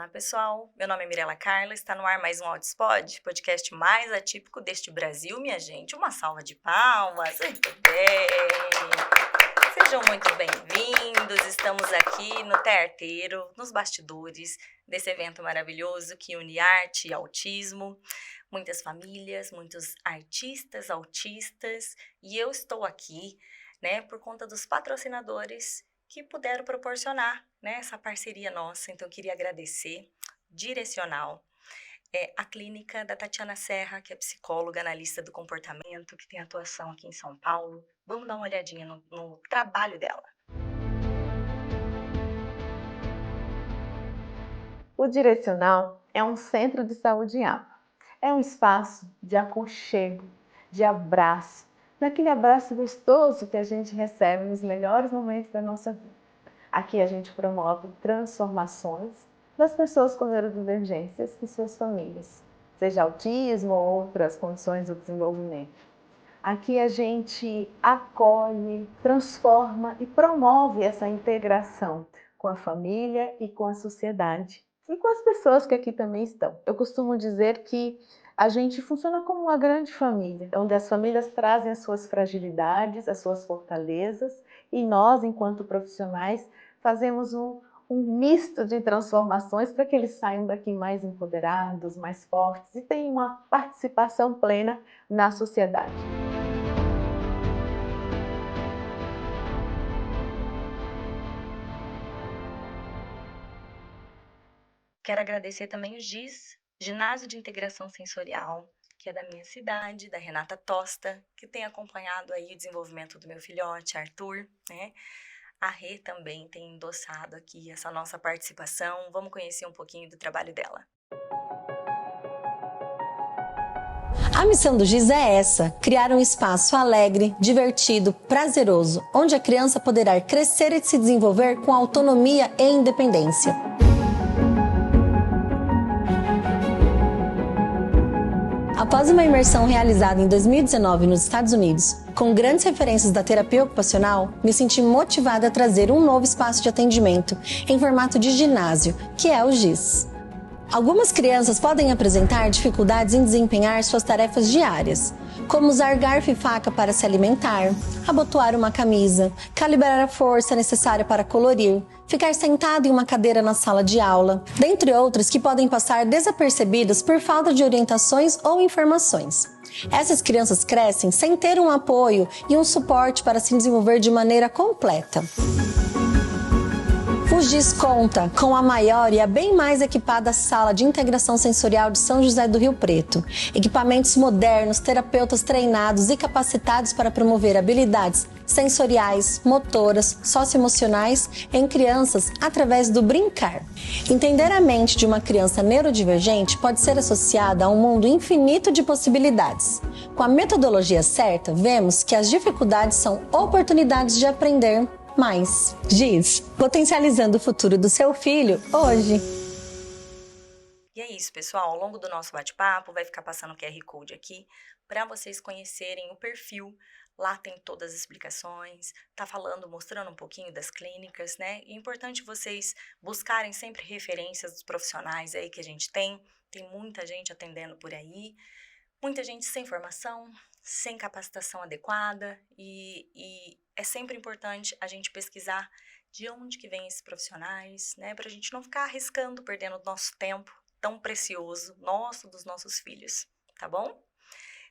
Olá, pessoal. Meu nome é Mirela Carla, está no ar mais um Audiospod, podcast mais atípico deste Brasil, minha gente. Uma salva de palmas. Muito bem. Sejam muito bem-vindos. Estamos aqui no Tearteiro, nos bastidores desse evento maravilhoso que une arte e autismo. Muitas famílias, muitos artistas, autistas. E eu estou aqui, por conta dos patrocinadores que puderam proporcionar, essa parceria nossa. Então, eu queria agradecer, Direcional, a clínica da Tatiana Serra, que é psicóloga, analista do comportamento, que tem atuação aqui em São Paulo. Vamos dar uma olhadinha no trabalho dela. O Direcional é um centro de saúde em aula. É um espaço de aconchego, de abraço, daquele abraço gostoso que a gente recebe nos melhores momentos da nossa vida. Aqui a gente promove transformações das pessoas com neurodivergências e suas famílias, seja autismo ou outras condições do desenvolvimento. Aqui a gente acolhe, transforma e promove essa integração com a família e com a sociedade e com as pessoas que aqui também estão. Eu costumo dizer que a gente funciona como uma grande família, onde as famílias trazem as suas fragilidades, as suas fortalezas, e nós, enquanto profissionais, fazemos um misto de transformações para que eles saiam daqui mais empoderados, mais fortes e tenham uma participação plena na sociedade. Quero agradecer também o GIS, Ginásio de Integração Sensorial, que é da minha cidade, da Renata Tosta, que tem acompanhado aí o desenvolvimento do meu filhote, Arthur, A Rê também tem endossado aqui essa nossa participação. Vamos conhecer um pouquinho do trabalho dela. A missão do GIS é essa: criar um espaço alegre, divertido, prazeroso, onde a criança poderá crescer e se desenvolver com autonomia e independência. Após uma imersão realizada em 2019 nos Estados Unidos, com grandes referências da terapia ocupacional, me senti motivada a trazer um novo espaço de atendimento em formato de ginásio, que é o GIS. Algumas crianças podem apresentar dificuldades em desempenhar suas tarefas diárias, como usar garfo e faca para se alimentar, abotoar uma camisa, calibrar a força necessária para colorir, ficar sentado em uma cadeira na sala de aula, dentre outras que podem passar desapercebidas por falta de orientações ou informações. Essas crianças crescem sem ter um apoio e um suporte para se desenvolver de maneira completa. O GIS conta com a maior e a bem mais equipada sala de integração sensorial de São José do Rio Preto. Equipamentos modernos, terapeutas treinados e capacitados para promover habilidades sensoriais, motoras, socioemocionais em crianças através do brincar. Entender a mente de uma criança neurodivergente pode ser associada a um mundo infinito de possibilidades. Com a metodologia certa, vemos que as dificuldades são oportunidades de aprender mais. GIS, potencializando o futuro do seu filho hoje. E é isso, pessoal. Ao longo do nosso bate-papo, vai ficar passando o QR Code aqui para vocês conhecerem o perfil. Lá tem todas as explicações, tá falando, mostrando um pouquinho das clínicas, E é importante vocês buscarem sempre referências dos profissionais aí que a gente tem. Tem muita gente atendendo por aí, muita gente sem formação, sem capacitação adequada, e é sempre importante a gente pesquisar de onde que vem esses profissionais, para a gente não ficar arriscando, perdendo o nosso tempo tão precioso, nosso, dos nossos filhos, tá bom?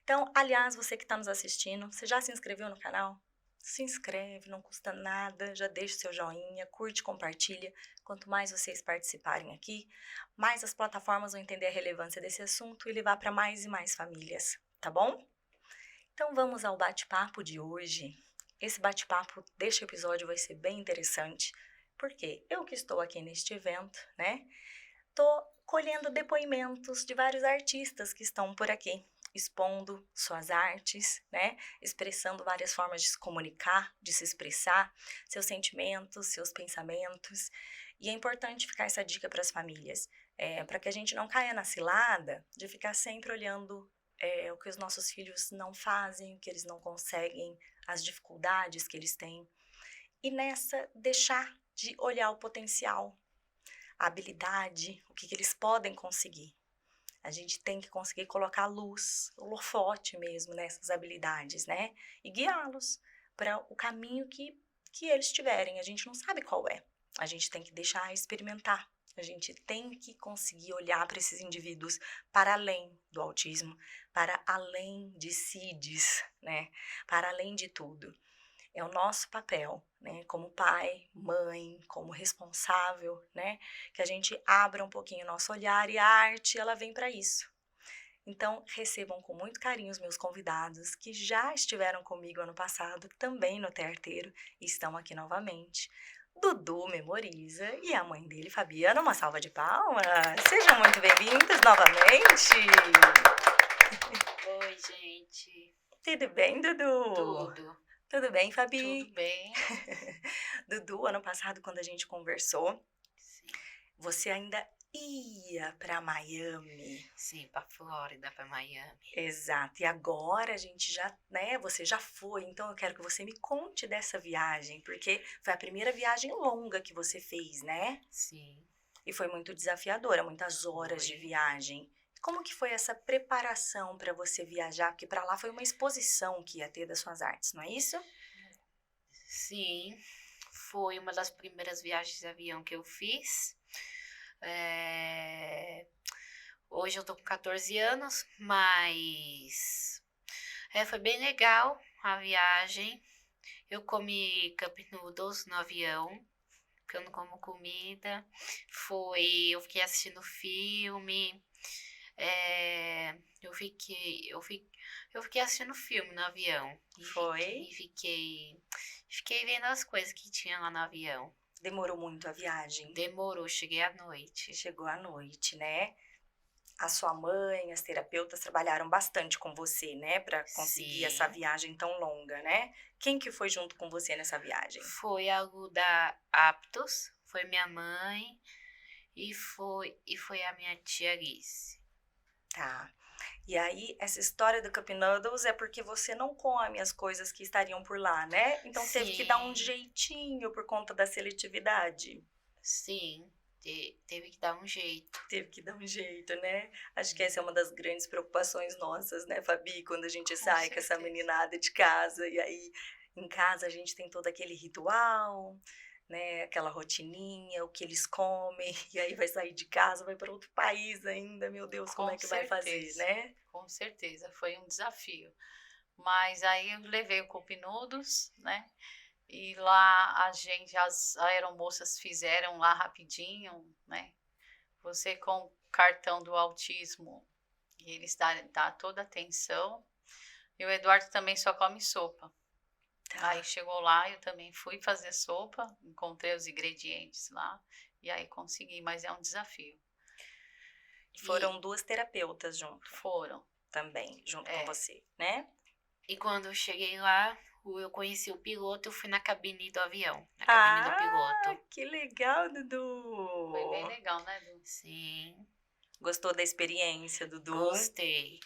Então, aliás, você que está nos assistindo, você já se inscreveu no canal? Se inscreve, não custa nada, já deixa o seu joinha, curte, compartilha. Quanto mais vocês participarem aqui, mais as plataformas vão entender a relevância desse assunto e levar para mais e mais famílias, tá bom? Então vamos ao bate-papo de hoje. Esse bate-papo deste episódio vai ser bem interessante, porque eu que estou aqui neste evento, tô colhendo depoimentos de vários artistas que estão por aqui, expondo suas artes, expressando várias formas de se comunicar, de se expressar, seus sentimentos, seus pensamentos. E é importante ficar essa dica para as famílias, para que a gente não caia na cilada de ficar sempre olhando o que os nossos filhos não fazem, o que eles não conseguem, as dificuldades que eles têm. E nessa, deixar de olhar o potencial. a habilidade, o que que eles podem conseguir. A gente tem que conseguir colocar luz, holofote mesmo nessas habilidades, né? E guiá-los para o caminho que eles tiverem. A gente não sabe qual é. A gente tem que deixar experimentar. A gente tem que conseguir olhar para esses indivíduos para além do autismo, para além de CIDs, né? Para além de tudo. É o nosso papel, né? Como pai, mãe, como responsável, né? Que a gente abra um pouquinho o nosso olhar e a arte, ela vem para isso. Então, recebam com muito carinho os meus convidados que já estiveram comigo ano passado, também no Tearteiro, e estão aqui novamente. Dudu Memoriza e a mãe dele, Fabiana, uma salva de palmas. Sejam muito bem-vindos novamente. Oi, gente. Tudo bem, Dudu? Tudo. Tudo bem, Fabi? Tudo bem? Dudu, ano passado, quando a gente conversou, Sim, você ainda ia para Miami. sim, pra Flórida, pra Miami. Exato. E agora a gente já, né, você já foi, então eu quero que você me conte dessa viagem, porque foi a primeira viagem longa que você fez, né? Sim. E foi muito desafiadora, muitas horas de Foi. viagem. Como que foi essa preparação para você viajar? Porque para lá foi uma exposição que ia ter das suas artes, não é isso? Sim, foi uma das primeiras viagens de avião que eu fiz. Hoje eu tô com 14 anos, mas foi bem legal a viagem. Eu comi cup noodles no avião, porque eu não como comida. Eu fiquei assistindo filme. Eu fiquei assistindo filme no avião. Foi? Fiquei vendo as coisas que tinha lá no avião. Demorou muito a viagem? Demorou, cheguei à noite. Chegou à noite, né? A sua mãe, as terapeutas trabalharam bastante com você, né? Para conseguir Sim. essa viagem tão longa, né? Quem que foi junto com você nessa viagem? Foi algo da Aptos, foi minha mãe e foi a minha tia Alice. Tá. E aí, essa história do Cup Noodles é porque você não come as coisas que estariam por lá, né? Então teve que dar um Sim. jeitinho por conta da seletividade. Sim, teve que dar um jeito. Teve que dar um jeito, né? Acho que essa é uma das grandes preocupações nossas, né, Fabi? Quando a gente sai com essa certeza. meninada de casa, e aí em casa a gente tem todo aquele ritual, né? Aquela rotininha, o que eles comem, e aí vai sair de casa, vai para outro país ainda, meu Deus, como Com é que vai fazer, certeza. né? Com certeza, foi um desafio. Mas aí eu levei o Cup Noodles, né? E lá as aeromoças fizeram lá rapidinho, né? Você com o cartão do autismo, e eles dá toda a atenção. E o Eduardo também só come sopa. Tá. Aí chegou lá, eu também fui fazer sopa, encontrei os ingredientes lá, e aí consegui, mas é um desafio. Foram duas terapeutas junto Foram. também, junto com É. você, né? E quando eu cheguei lá, eu conheci o piloto, eu fui na cabine do avião. Na cabine do piloto. Que legal, Dudu! Foi bem legal, né, Du? Sim, Gostou da experiência, Dudu? gostei.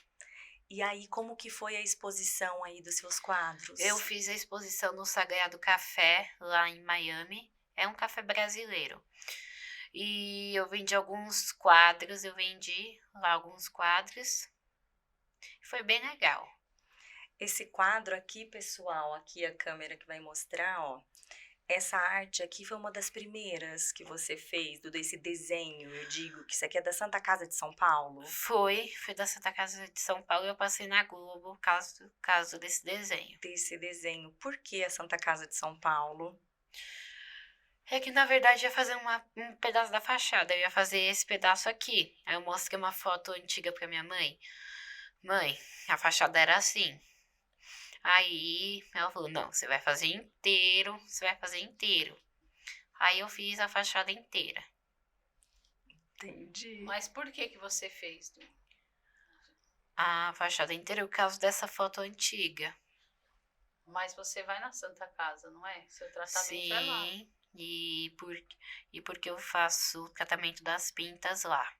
E aí, como que foi a exposição aí dos seus quadros? Eu fiz a exposição no Sagrado Café, lá em Miami. É um café brasileiro. E eu vendi alguns quadros, Foi bem legal. Esse quadro aqui, pessoal, aqui a câmera que vai mostrar, ó. Essa arte aqui foi uma das primeiras que você fez, desse desenho, eu digo, que isso aqui é da Santa Casa de São Paulo. Foi da Santa Casa de São Paulo e eu passei na Globo caso desse desenho. Desse desenho. Por que a Santa Casa de São Paulo? É que, na verdade, eu ia fazer um pedaço da fachada. Eu ia fazer esse pedaço aqui. Aí eu mostrei uma foto antiga pra minha mãe. Mãe, a fachada era assim. Aí ela falou, não, você vai fazer inteiro. Aí eu fiz a fachada inteira. Entendi. Mas por que você fez, Du? A fachada inteira por causa dessa foto antiga. Mas você vai na Santa Casa, não é? Seu tratamento é lá. Sim, e porque eu faço o tratamento das pintas lá.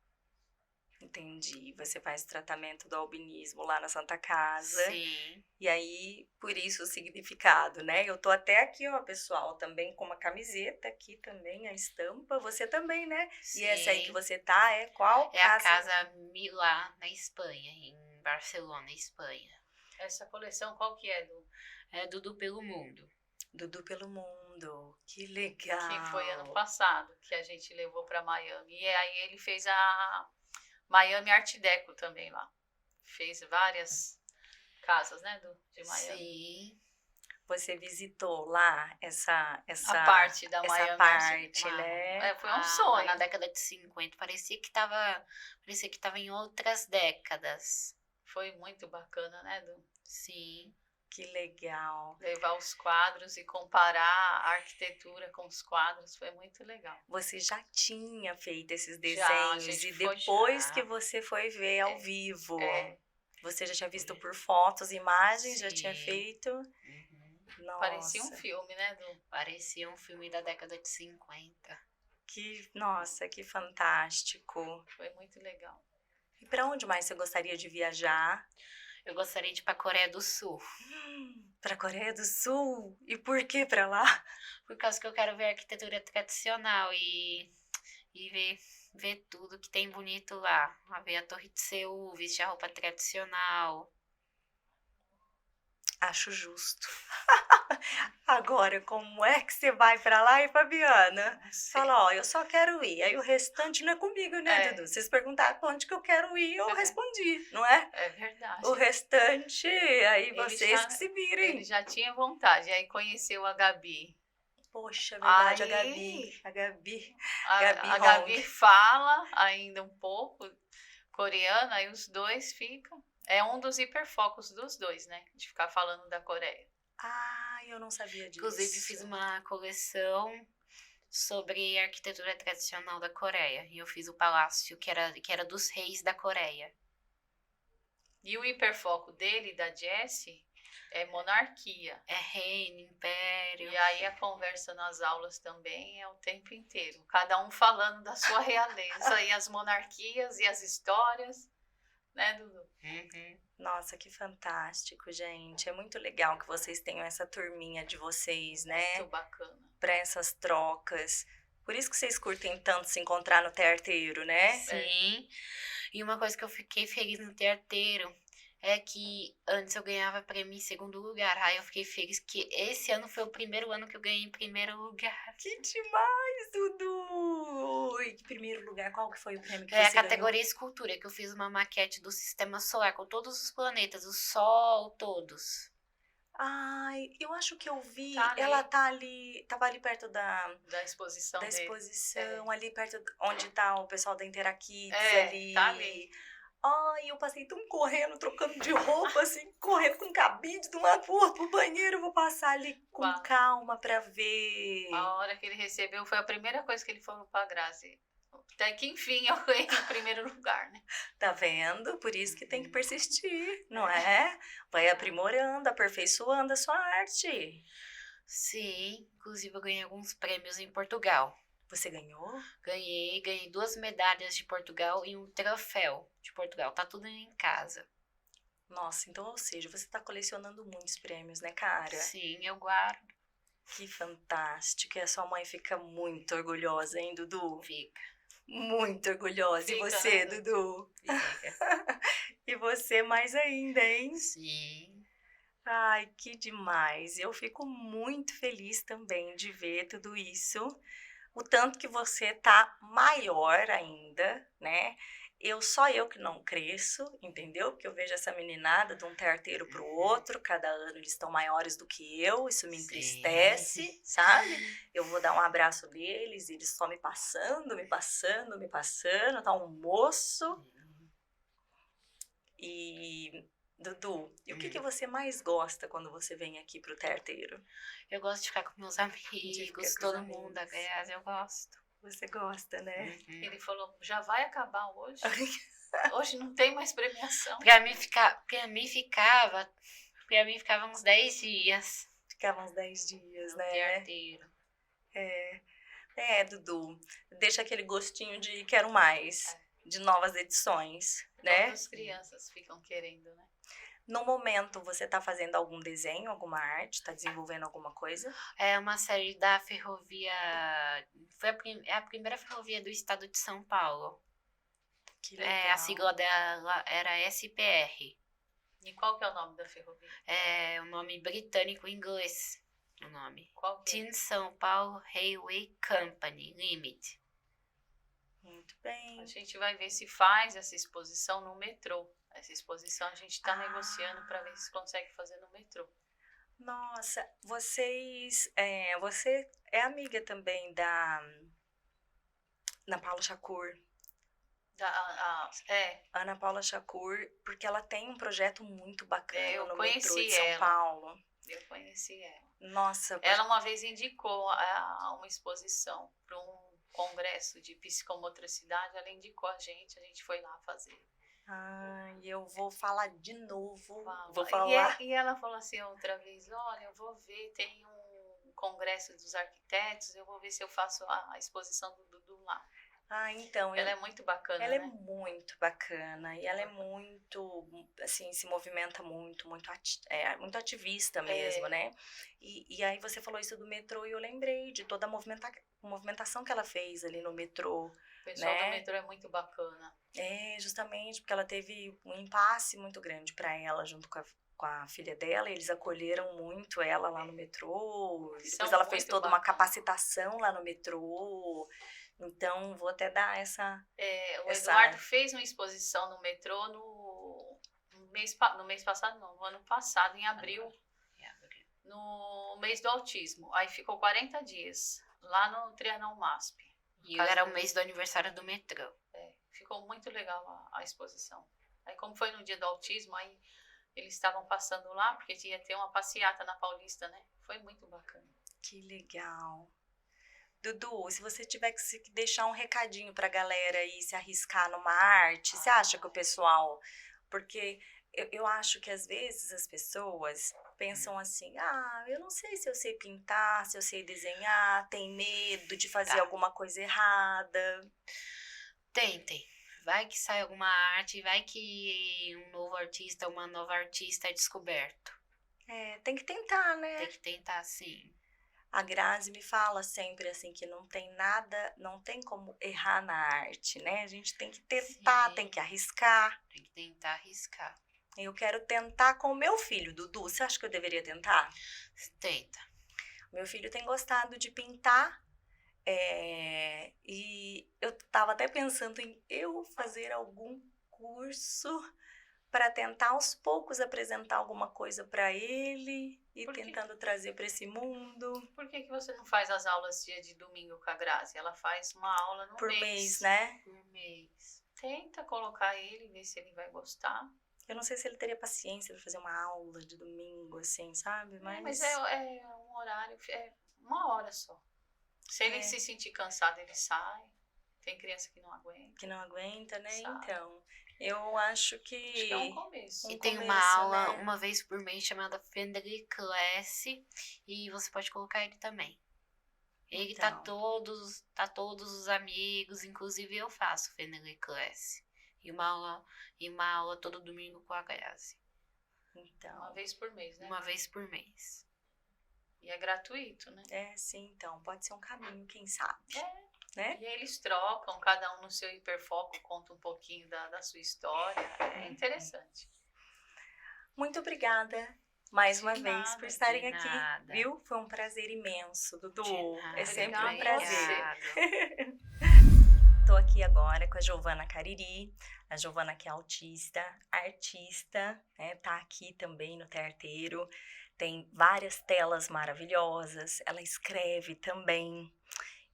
Entendi. Você faz tratamento do albinismo lá na Santa Casa. Sim, E aí, por isso o significado, né? Eu tô até aqui, ó, pessoal, também com uma camiseta aqui também, a estampa. Você também, né? E essa aí que sim. você tá é qual É a casa? Casa Milá, na Espanha, em Barcelona, Espanha. Essa coleção qual que é, Du? É Dudu pelo Mundo. Dudu pelo Mundo. Que Que legal. foi ano passado que a gente levou para Miami. E aí ele fez a Miami Art Deco também lá. Fez várias casas, né, de Miami. Sim. Você visitou lá essa A parte da essa Miami Art parte, Mano, né? foi um sonho. Na década de 50. Parecia que tava em outras décadas. Foi muito bacana, né, Du? Sim. Que legal. Levar os quadros e comparar a arquitetura com os quadros foi muito legal. Você já tinha feito esses Já, a desenhos gente e foi depois já. que você foi ver ao vivo, É. você já tinha visto por fotos, imagens, já tinha Sim. feito? Uhum. Nossa, Parecia um filme, né, Du? Parecia um filme da década de 50. nossa, que fantástico. Foi muito legal. E para onde mais você gostaria de viajar? Eu gostaria de ir pra Coreia do Sul. Para Coreia do Sul? E por que para lá? Por causa que eu quero ver a arquitetura tradicional e ver tudo que tem bonito lá. Ver a Torre de Seul, vestir a roupa tradicional. Acho justo. Agora, como é que você vai para lá, hein, Fabiana? Fala, ó, eu só quero ir. Aí o restante não é comigo, né, É. Dudu? Vocês perguntaram pra onde que eu quero ir, eu É. respondi, não é? É verdade. O restante, aí Ele vocês já- que se virem. Ele já tinha vontade, aí conheceu a Gabi. Poxa, verdade, a Aí- Gabi. A Gabi. A Gabi a Gabi Hong. fala ainda um pouco coreano, aí os dois ficam. É um dos hiperfocos dos dois, né? De ficar falando da Coreia. Ah, eu não sabia disso. Inclusive, fiz uma coleção sobre arquitetura tradicional da Coreia. E eu fiz o palácio que era dos reis da Coreia. E o hiperfoco dele, da Jessie, é monarquia. É reino, império. E aí a conversa nas aulas também é o tempo inteiro. Cada um falando da sua realeza e as monarquias e as histórias, né, Dudu? Uhum. Nossa, que fantástico, gente. É muito legal que vocês tenham essa turminha de vocês, né? Muito bacana. Para essas trocas. Por isso que vocês curtem tanto se encontrar no teatro, né? Sim. E uma coisa que eu fiquei feliz no teatro é que antes eu ganhava prêmio em segundo lugar. Aí eu fiquei feliz que esse ano foi o primeiro ano que eu ganhei em primeiro lugar. Que demais, Dudu! E em primeiro lugar, qual que foi o prêmio que É a você ganhou? categoria escultura, que eu fiz uma maquete do sistema solar com todos os planetas, o Sol, todos. Ai, eu acho que eu vi. Tá ali. Ela tava ali perto da Da exposição da dele. exposição, ali perto onde tá o pessoal da Interakids, É, ali. tá ali. Ai, eu passei tão correndo, trocando de roupa, assim, correndo com cabide de um lado pro outro pro banheiro. Eu vou passar ali com Uau. calma pra ver. A hora que ele recebeu foi a primeira coisa que ele falou pra Grazi. Até que enfim eu ganhei em primeiro lugar, né? Tá vendo? Por isso que tem que persistir, não é? Vai aprimorando, aperfeiçoando a sua arte. Sim, inclusive eu ganhei alguns prêmios em Portugal. Você ganhou? Ganhei 2 medalhas de Portugal e um troféu de Portugal. Tá tudo em casa. Nossa, então, ou seja, você tá colecionando muitos prêmios, né, cara? Sim, eu guardo. Que fantástico. E a sua mãe fica muito orgulhosa, hein, Dudu? Fica, Muito orgulhosa. E Fica, você, né, Dudu? fica. E você mais ainda, hein? Sim. Ai, que demais. Eu fico muito feliz também de ver tudo isso. O tanto que você tá maior ainda, né? Só eu que não cresço, entendeu? Porque eu vejo essa meninada de um terteiro pro outro, cada ano eles estão maiores do que eu, isso me Sim. entristece, sabe? Eu vou dar um abraço deles, eles só me passando, tá um moço. E, Dudu, e o que você mais gosta quando você vem aqui pro terteiro? Eu gosto de ficar com meus ficar amigos, com os todo amigos. mundo, aliás, eu gosto. Você gosta, né? Uhum. Ele falou, já vai acabar hoje? Hoje não tem mais premiação. Pra mim ficava uns 10 dias Ficava uns 10 dias, no né? teatro. Dudu, deixa aquele gostinho de quero mais. de novas edições, né? Todas as crianças ficam querendo, né? No momento, você está fazendo algum desenho, alguma arte? Está desenvolvendo alguma coisa? É uma série da ferrovia. Foi a primeira ferrovia do estado de São Paulo. Que legal. A sigla dela era SPR. E qual que é o nome da ferrovia? É o nome britânico em inglês. O nome. Qual que é? Tin São Paulo Railway Company Limited. Muito bem. A gente vai ver se faz essa exposição no metrô. Essa exposição a gente está negociando para ver se consegue fazer no metrô. Nossa, você é amiga também da Ana Paula Shakur. Ana Paula Shakur, porque ela tem um projeto muito bacana Eu no metrô de conheci São ela. Paulo. Eu conheci ela. Nossa, Ela uma vez indicou uma exposição para um congresso de psicomotricidade. Ela indicou a gente foi lá fazer. e eu vou falar de novo. Fala. Vou falar. E ela falou assim outra vez, olha, eu vou ver, tem um congresso dos arquitetos, eu vou ver se eu faço a exposição do Dudu lá. Então, Ela é muito bacana, ela é né? muito bacana e ela é muito, assim, se movimenta muito muito ativista mesmo, né? E aí você falou isso do metrô e eu lembrei de toda a movimentação que ela fez ali no metrô. O pessoal né? do metrô é muito bacana. Justamente porque ela teve um impasse muito grande para ela junto com a filha dela, e eles acolheram muito ela lá no metrô. Depois ela fez toda uma capacitação lá no metrô. Então, vou até dar essa... O Eduardo fez uma exposição no metrô no mês passado, não, no ano passado, em abril, no mês do autismo. Aí ficou 40 dias, lá no Trianon MASP. E era o mês do aniversário do metrô. Ficou muito legal a exposição. Aí, como foi no dia do autismo, aí eles estavam passando lá, porque ia ter uma passeata na Paulista, né? Foi muito bacana. Que legal. Dudu, se você tiver que deixar um recadinho pra galera aí se arriscar numa arte, você acha que o pessoal... Porque eu acho que às vezes as pessoas pensam assim, eu não sei se eu sei pintar, se eu sei desenhar, tem medo de fazer alguma coisa errada. Tentem. Vai que sai alguma arte, vai que um novo artista, uma nova artista é descoberto. Tem que tentar, né? Tem que tentar, sim. A Grazi me fala sempre assim que não tem nada, não tem como errar na arte, né? A gente tem que tentar, tem que arriscar. Tem que tentar arriscar. Eu quero tentar com o meu filho, Dudu. Você acha que eu deveria tentar? Tenta. Meu filho tem gostado de pintar. E eu tava até pensando em eu fazer algum curso para tentar aos poucos apresentar alguma coisa para ele e tentando trazer para esse mundo. Por que você não faz as aulas dia de domingo com a Grazi? Ela faz uma aula no por mês, né? Por mês. Tenta colocar ele, ver se ele vai gostar. Eu não sei se ele teria paciência de fazer uma aula de domingo, assim, sabe? Mas é um horário, é uma hora só. Se ele se sentir cansado, ele sai. Tem criança que não aguenta. Que não aguenta, né? Sabe. Então, eu acho que é um começo. E tem uma aula uma vez por mês chamada Friendly Class e você pode colocar ele também. Ele tá todos os amigos, inclusive eu faço Friendly Class. E uma aula todo domingo com a Grazi. Então, uma vez por mês, né? Uma vez por mês. E é gratuito, né? Sim, então, pode ser um caminho, quem sabe. Né? E eles trocam, cada um no seu hiperfoco, conta um pouquinho da sua história. É interessante. Muito obrigada mais uma vez por estarem aqui, viu? Foi um prazer imenso, Dudu. É sempre um prazer. Tô aqui agora com a Giovana Cariri, a Giovana que é autista, artista, né? Tá aqui também no Tearteiro, tem várias telas maravilhosas, ela escreve também.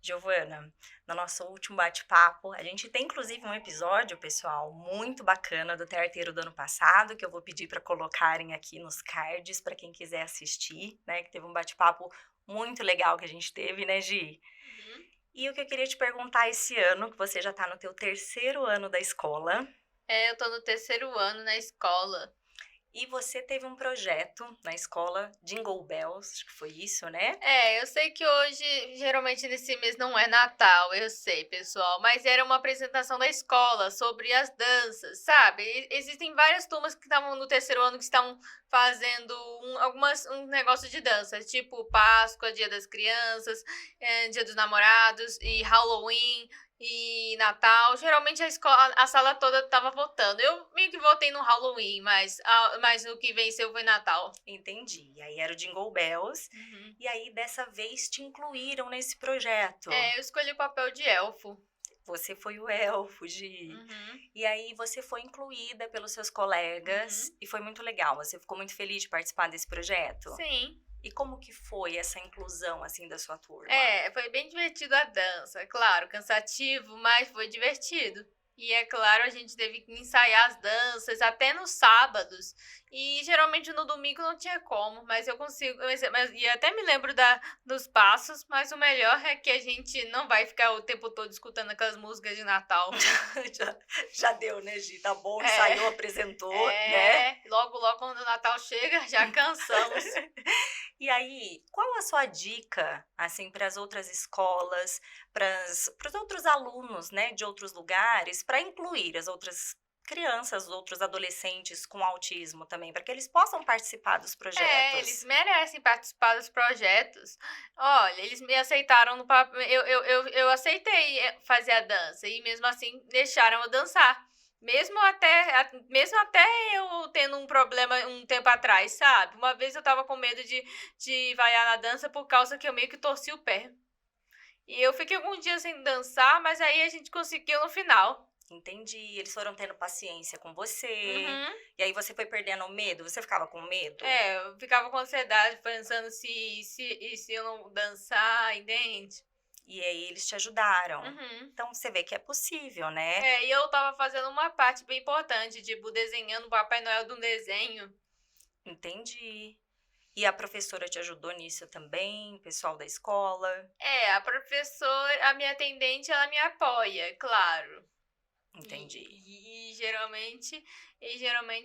Giovana, no nosso último bate-papo, a gente tem inclusive um episódio, pessoal, muito bacana do Tearteiro do ano passado, que eu vou pedir para colocarem aqui nos cards para quem quiser assistir, né? Que teve um bate-papo muito legal que a gente teve, né, Gi? E o que eu queria te perguntar esse ano, que você já tá no teu 3º ano da escola. Eu tô no 3º ano na escola. E você teve um projeto na escola, Jingle Bells, acho que foi isso, né? Eu sei que hoje, geralmente nesse mês não é Natal, eu sei, pessoal, mas era uma apresentação da escola sobre as danças, sabe? Existem várias turmas que estavam no terceiro ano que estavam fazendo um negócio de dança, tipo Páscoa, Dia das Crianças, Dia dos Namorados e Halloween. E Natal, geralmente a sala toda tava votando. Eu meio que votei no Halloween, mas o que venceu foi Natal. Entendi. E aí era o Jingle Bells. Uhum. E aí, dessa vez, te incluíram nesse projeto. Eu escolhi o papel de elfo. Você foi o elfo, Gi. Uhum. E aí, você foi incluída pelos seus colegas. Uhum. E foi muito legal. Você ficou muito feliz de participar desse projeto? Sim. E como que foi essa inclusão, assim, da sua turma? Foi bem divertido a dança, é claro, cansativo, mas foi divertido. E é claro, a gente teve que ensaiar as danças até nos sábados. E geralmente no domingo não tinha como, mas eu consigo. E até me lembro dos passos, mas o melhor é que a gente não vai ficar o tempo todo escutando aquelas músicas de Natal. já deu, né, Gi? Tá bom, ensaiou, apresentou, né? Logo, logo quando o Natal chega, já cansamos. E aí, qual a sua dica, assim, para as outras escolas, para os outros alunos, né, de outros lugares, para incluir as outras crianças, os outros adolescentes com autismo também, para que eles possam participar dos projetos? Eles merecem participar dos projetos. Olha, eles me aceitaram no papel. Eu aceitei fazer a dança e mesmo assim deixaram eu dançar. Mesmo até eu tendo um problema um tempo atrás, sabe? Uma vez eu tava com medo de vaiar na dança por causa que eu meio que torci o pé. E eu fiquei alguns dias sem dançar, mas aí a gente conseguiu no final. Entendi. Eles foram tendo paciência com você. Uhum. E aí você foi perdendo o medo? Você ficava com medo? Eu ficava com ansiedade, pensando se eu não dançar, entende? E aí eles te ajudaram. Uhum. Então você vê que é possível, né? E eu tava fazendo uma parte bem importante, tipo, desenhando o Papai Noel de um desenho. Entendi. E a professora te ajudou nisso também, o pessoal da escola? A professora, a minha atendente, ela me apoia, claro. Entendi. E geralmente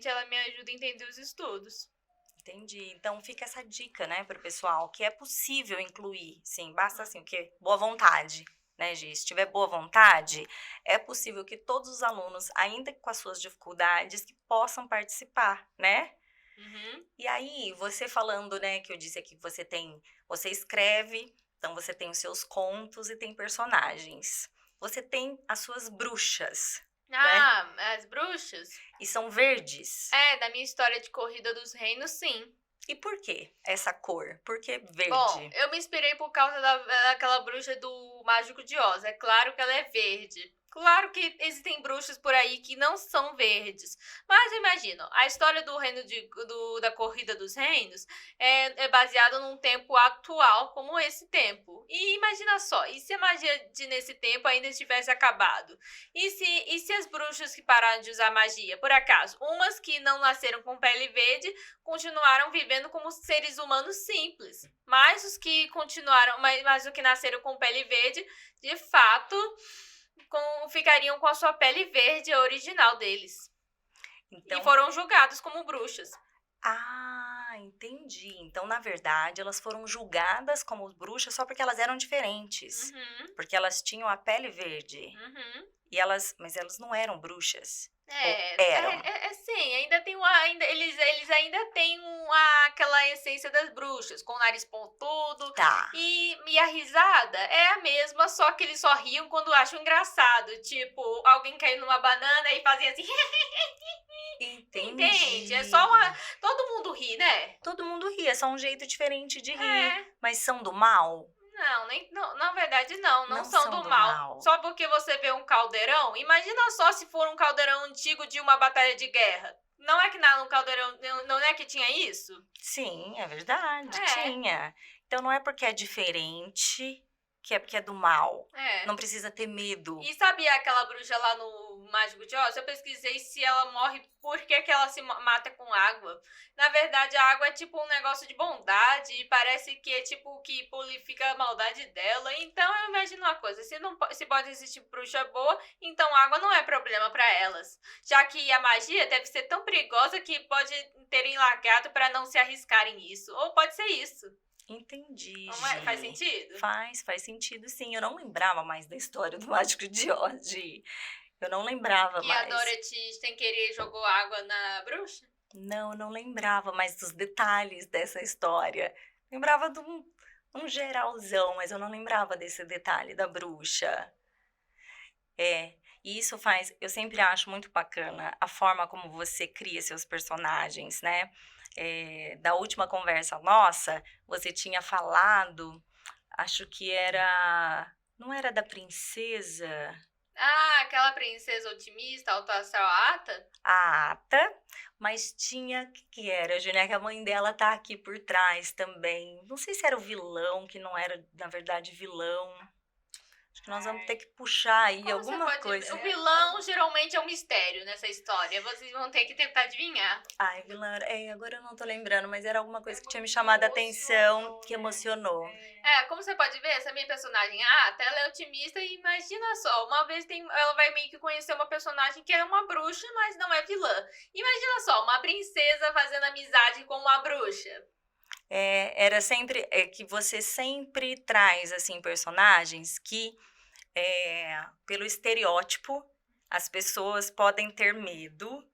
ela me ajuda a entender os estudos. Entendi. Então fica essa dica, né, pro pessoal, que é possível incluir, sim, basta assim, o quê? Boa vontade, né, Gi? Se tiver boa vontade, é possível que todos os alunos, ainda com as suas dificuldades, que possam participar, né? Uhum. E aí, você falando, né, que eu disse aqui que você escreve, então você tem os seus contos e tem personagens. Você tem as suas bruxas, As bruxas? e são verdes. Da minha história de Corrida dos Reinos, sim. E por que essa cor? Por que verde? Bom, eu me inspirei por causa daquela bruxa do Mágico de Oz. É claro que ela é verde. Claro que existem bruxas por aí que não são verdes. Mas eu imagino, a história do reino da Corrida dos Reinos é baseada num tempo atual como esse tempo. E imagina só, e se a magia nesse tempo ainda tivesse acabado? E se as bruxas que pararam de usar magia, por acaso, umas que não nasceram com pele verde, continuaram vivendo como seres humanos simples. Mas os que nasceram com pele verde, de fato, ficariam com a sua pele verde original deles. Então, e foram julgados como bruxas. Entendi. Então, na verdade, elas foram julgadas como bruxas só porque elas eram diferentes. Uhum, Porque elas tinham a pele verde. uhum. Mas elas não eram bruxas. Eram. Sim, eles ainda têm aquela essência das bruxas, com o nariz pontudo. Tá. E a risada é a mesma, só que eles só riam quando acham engraçado. Tipo, alguém caiu numa banana e fazia assim. Entendi. Entende? Todo mundo ri, né? Todo mundo ri, é só um jeito diferente de rir. É. Mas são do mal? Não, na verdade não Não são são do do mal. mal. Só porque você vê um caldeirão, imagina só se for um caldeirão antigo de uma batalha de guerra. Não é que no caldeirão, não é que tinha isso? Sim, é verdade, É. tinha. Então não é porque é diferente que é do mal. É. Não precisa ter medo. E sabia aquela bruxa lá no Mágico de Oz? Eu pesquisei se ela morre porque que ela se mata com água. Na verdade, a água é tipo um negócio de bondade e parece que é tipo o que purifica a maldade dela. Então eu imagino uma coisa, se pode existir bruxa boa, então água não é problema pra elas. Já que a magia deve ser tão perigosa que pode terem largado pra não se arriscarem nisso. Ou pode ser isso. Entendi, Não é? Faz Gi. sentido? Faz sentido, sim. Eu não lembrava mais da história do Mágico de Oz, Gi. Eu não lembrava Que a mais. Dorothy, sem querer, jogou água na bruxa? Não, eu não lembrava mais dos detalhes dessa história. Lembrava de um geralzão, mas eu não lembrava desse detalhe da bruxa. E isso faz, eu sempre acho muito bacana a forma como você cria seus personagens, né? Da última conversa nossa, você tinha falado, acho que não era da princesa, Ah, aquela princesa otimista, alto astral Ata? a Ata, mas tinha, o que era, Julia, que a mãe dela tá aqui por trás também. Não sei se era o vilão, que não era, na verdade, vilão. Acho que nós vamos ter que puxar aí Como você alguma pode... coisa. O vilão geralmente é um mistério nessa história. Vocês vão ter que tentar adivinhar. Ai, vilã, agora eu não tô lembrando, mas era alguma coisa que tinha me chamado a atenção, que emocionou. Como você pode ver, essa minha personagem, a Ata, ela é otimista e imagina só, uma vez ela vai meio que conhecer uma personagem que é uma bruxa, mas não é vilã. Imagina só, uma princesa fazendo amizade com uma bruxa. Era sempre, que você sempre traz, assim, personagens que, pelo estereótipo, as pessoas podem ter medo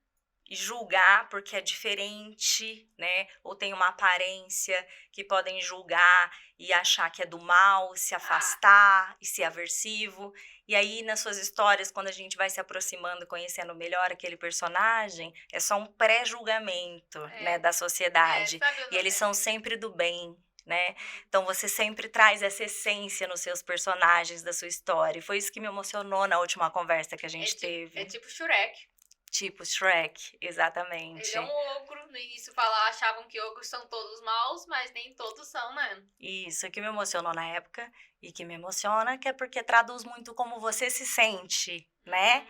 e julgar porque é diferente, né? Ou tem uma aparência que podem julgar e achar que é do mal, se afastar e ser aversivo. E aí, nas suas histórias, quando a gente vai se aproximando, conhecendo melhor aquele personagem, é só um pré-julgamento, né, da sociedade. E eles são sempre do bem, né? Então você sempre traz essa essência nos seus personagens da sua história. E foi isso que me emocionou na última conversa que a gente teve. É tipo Shrek. Tipo Shrek, exatamente. Ele é um ogro. No início achavam que ogros são todos maus, mas nem todos são, né? Isso que me emocionou na época e que me emociona, que é porque traduz muito como você se sente, né?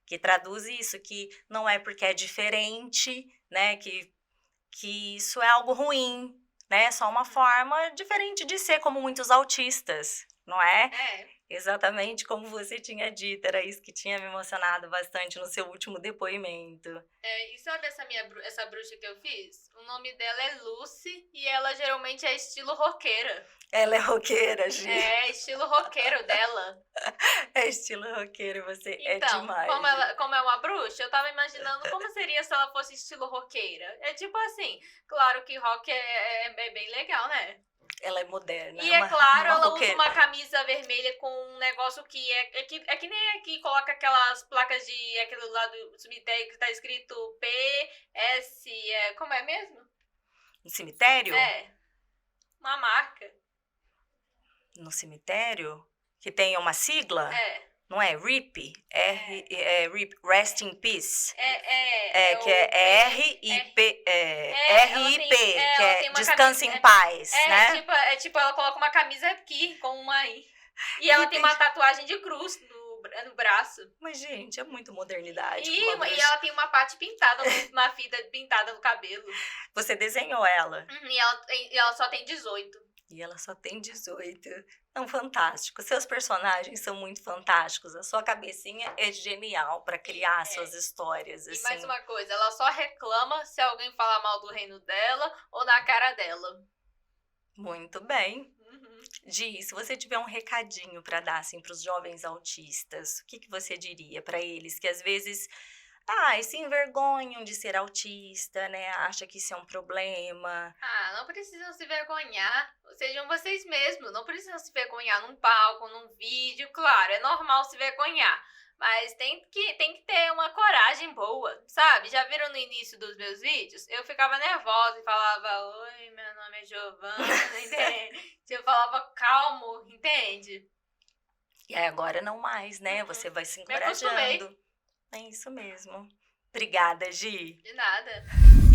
Que traduz isso, que não é porque é diferente, né? Que isso é algo ruim, né? É só uma forma diferente de ser, como muitos autistas, não é? Exatamente como você tinha dito, era isso que tinha me emocionado bastante no seu último depoimento. E sabe essa bruxa que eu fiz? O nome dela é Lucy e ela geralmente é estilo roqueira. Ela é roqueira, Gi. É, estilo roqueiro dela. É estilo roqueiro, você é Então, demais. como é uma bruxa, eu tava imaginando como seria se ela fosse estilo roqueira. É tipo assim, claro que rock é bem legal, né? Ela é moderna. E é claro, ela roqueira. usa uma camisa vermelha com um negócio que é que nem aqui coloca aquelas placas de aquele lado do cemitério que tá escrito PS, como é mesmo? No cemitério? Uma marca. No cemitério? Que tem uma sigla? Não é RIP? RIP, Rest in Peace. Que é RIP, RIP, que é Descanse em Paz, né? Tipo, ela coloca uma camisa aqui, com uma aí. E ela tem uma tatuagem de cruz no braço. Mas, gente, é muito modernidade. E ela tem uma parte pintada, uma fita pintada no cabelo. Você desenhou ela. E ela só tem 18. E ela só tem 18. Não, fantástico. Seus personagens são muito fantásticos. A sua cabecinha é genial para criar suas histórias. Assim. E mais uma coisa, ela só reclama se alguém falar mal do reino dela ou na cara dela. Muito bem. Gi, se você tiver um recadinho para dar assim, para os jovens autistas, o que você diria para eles que às vezes se envergonham de ser autista, né? Acha que isso é um problema. Não precisam se vergonhar. Sejam vocês mesmos. Não precisam se vergonhar num palco, num vídeo. Claro, é normal se vergonhar. Mas tem que ter uma coragem boa, sabe? Já viram no início dos meus vídeos? Eu ficava nervosa e falava, oi, meu nome é Giovana, entende? Eu falava calmo, entende? E aí agora não mais, né? Você vai se encorajando. É isso mesmo. Obrigada, Gi. De nada.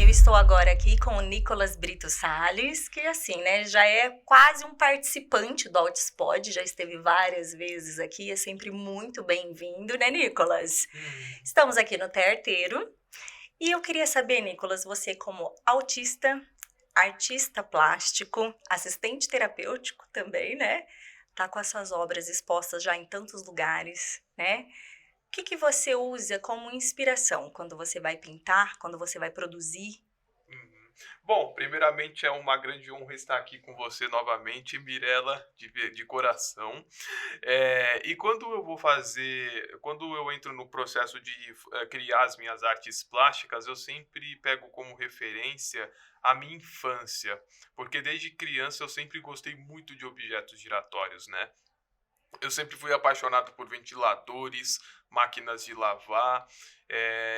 Eu estou agora aqui com o Nicolas Brito Salles, que assim, né, já é quase um participante do Altispod, já esteve várias vezes aqui, é sempre muito bem-vindo, né, Nicolas? Estamos aqui no Terteiro e eu queria saber, Nicolas, você como autista, artista plástico, assistente terapêutico também, né? Tá com as suas obras expostas já em tantos lugares, né? O que que você usa como inspiração quando você vai pintar, quando você vai produzir? Uhum. Bom, primeiramente é uma grande honra estar aqui com você novamente, Mirella, de coração. E quando eu vou fazer, quando eu entro no processo de criar as minhas artes plásticas, eu sempre pego como referência a minha infância, porque desde criança eu sempre gostei muito de objetos giratórios, né? Eu sempre fui apaixonado por ventiladores, máquinas de lavar,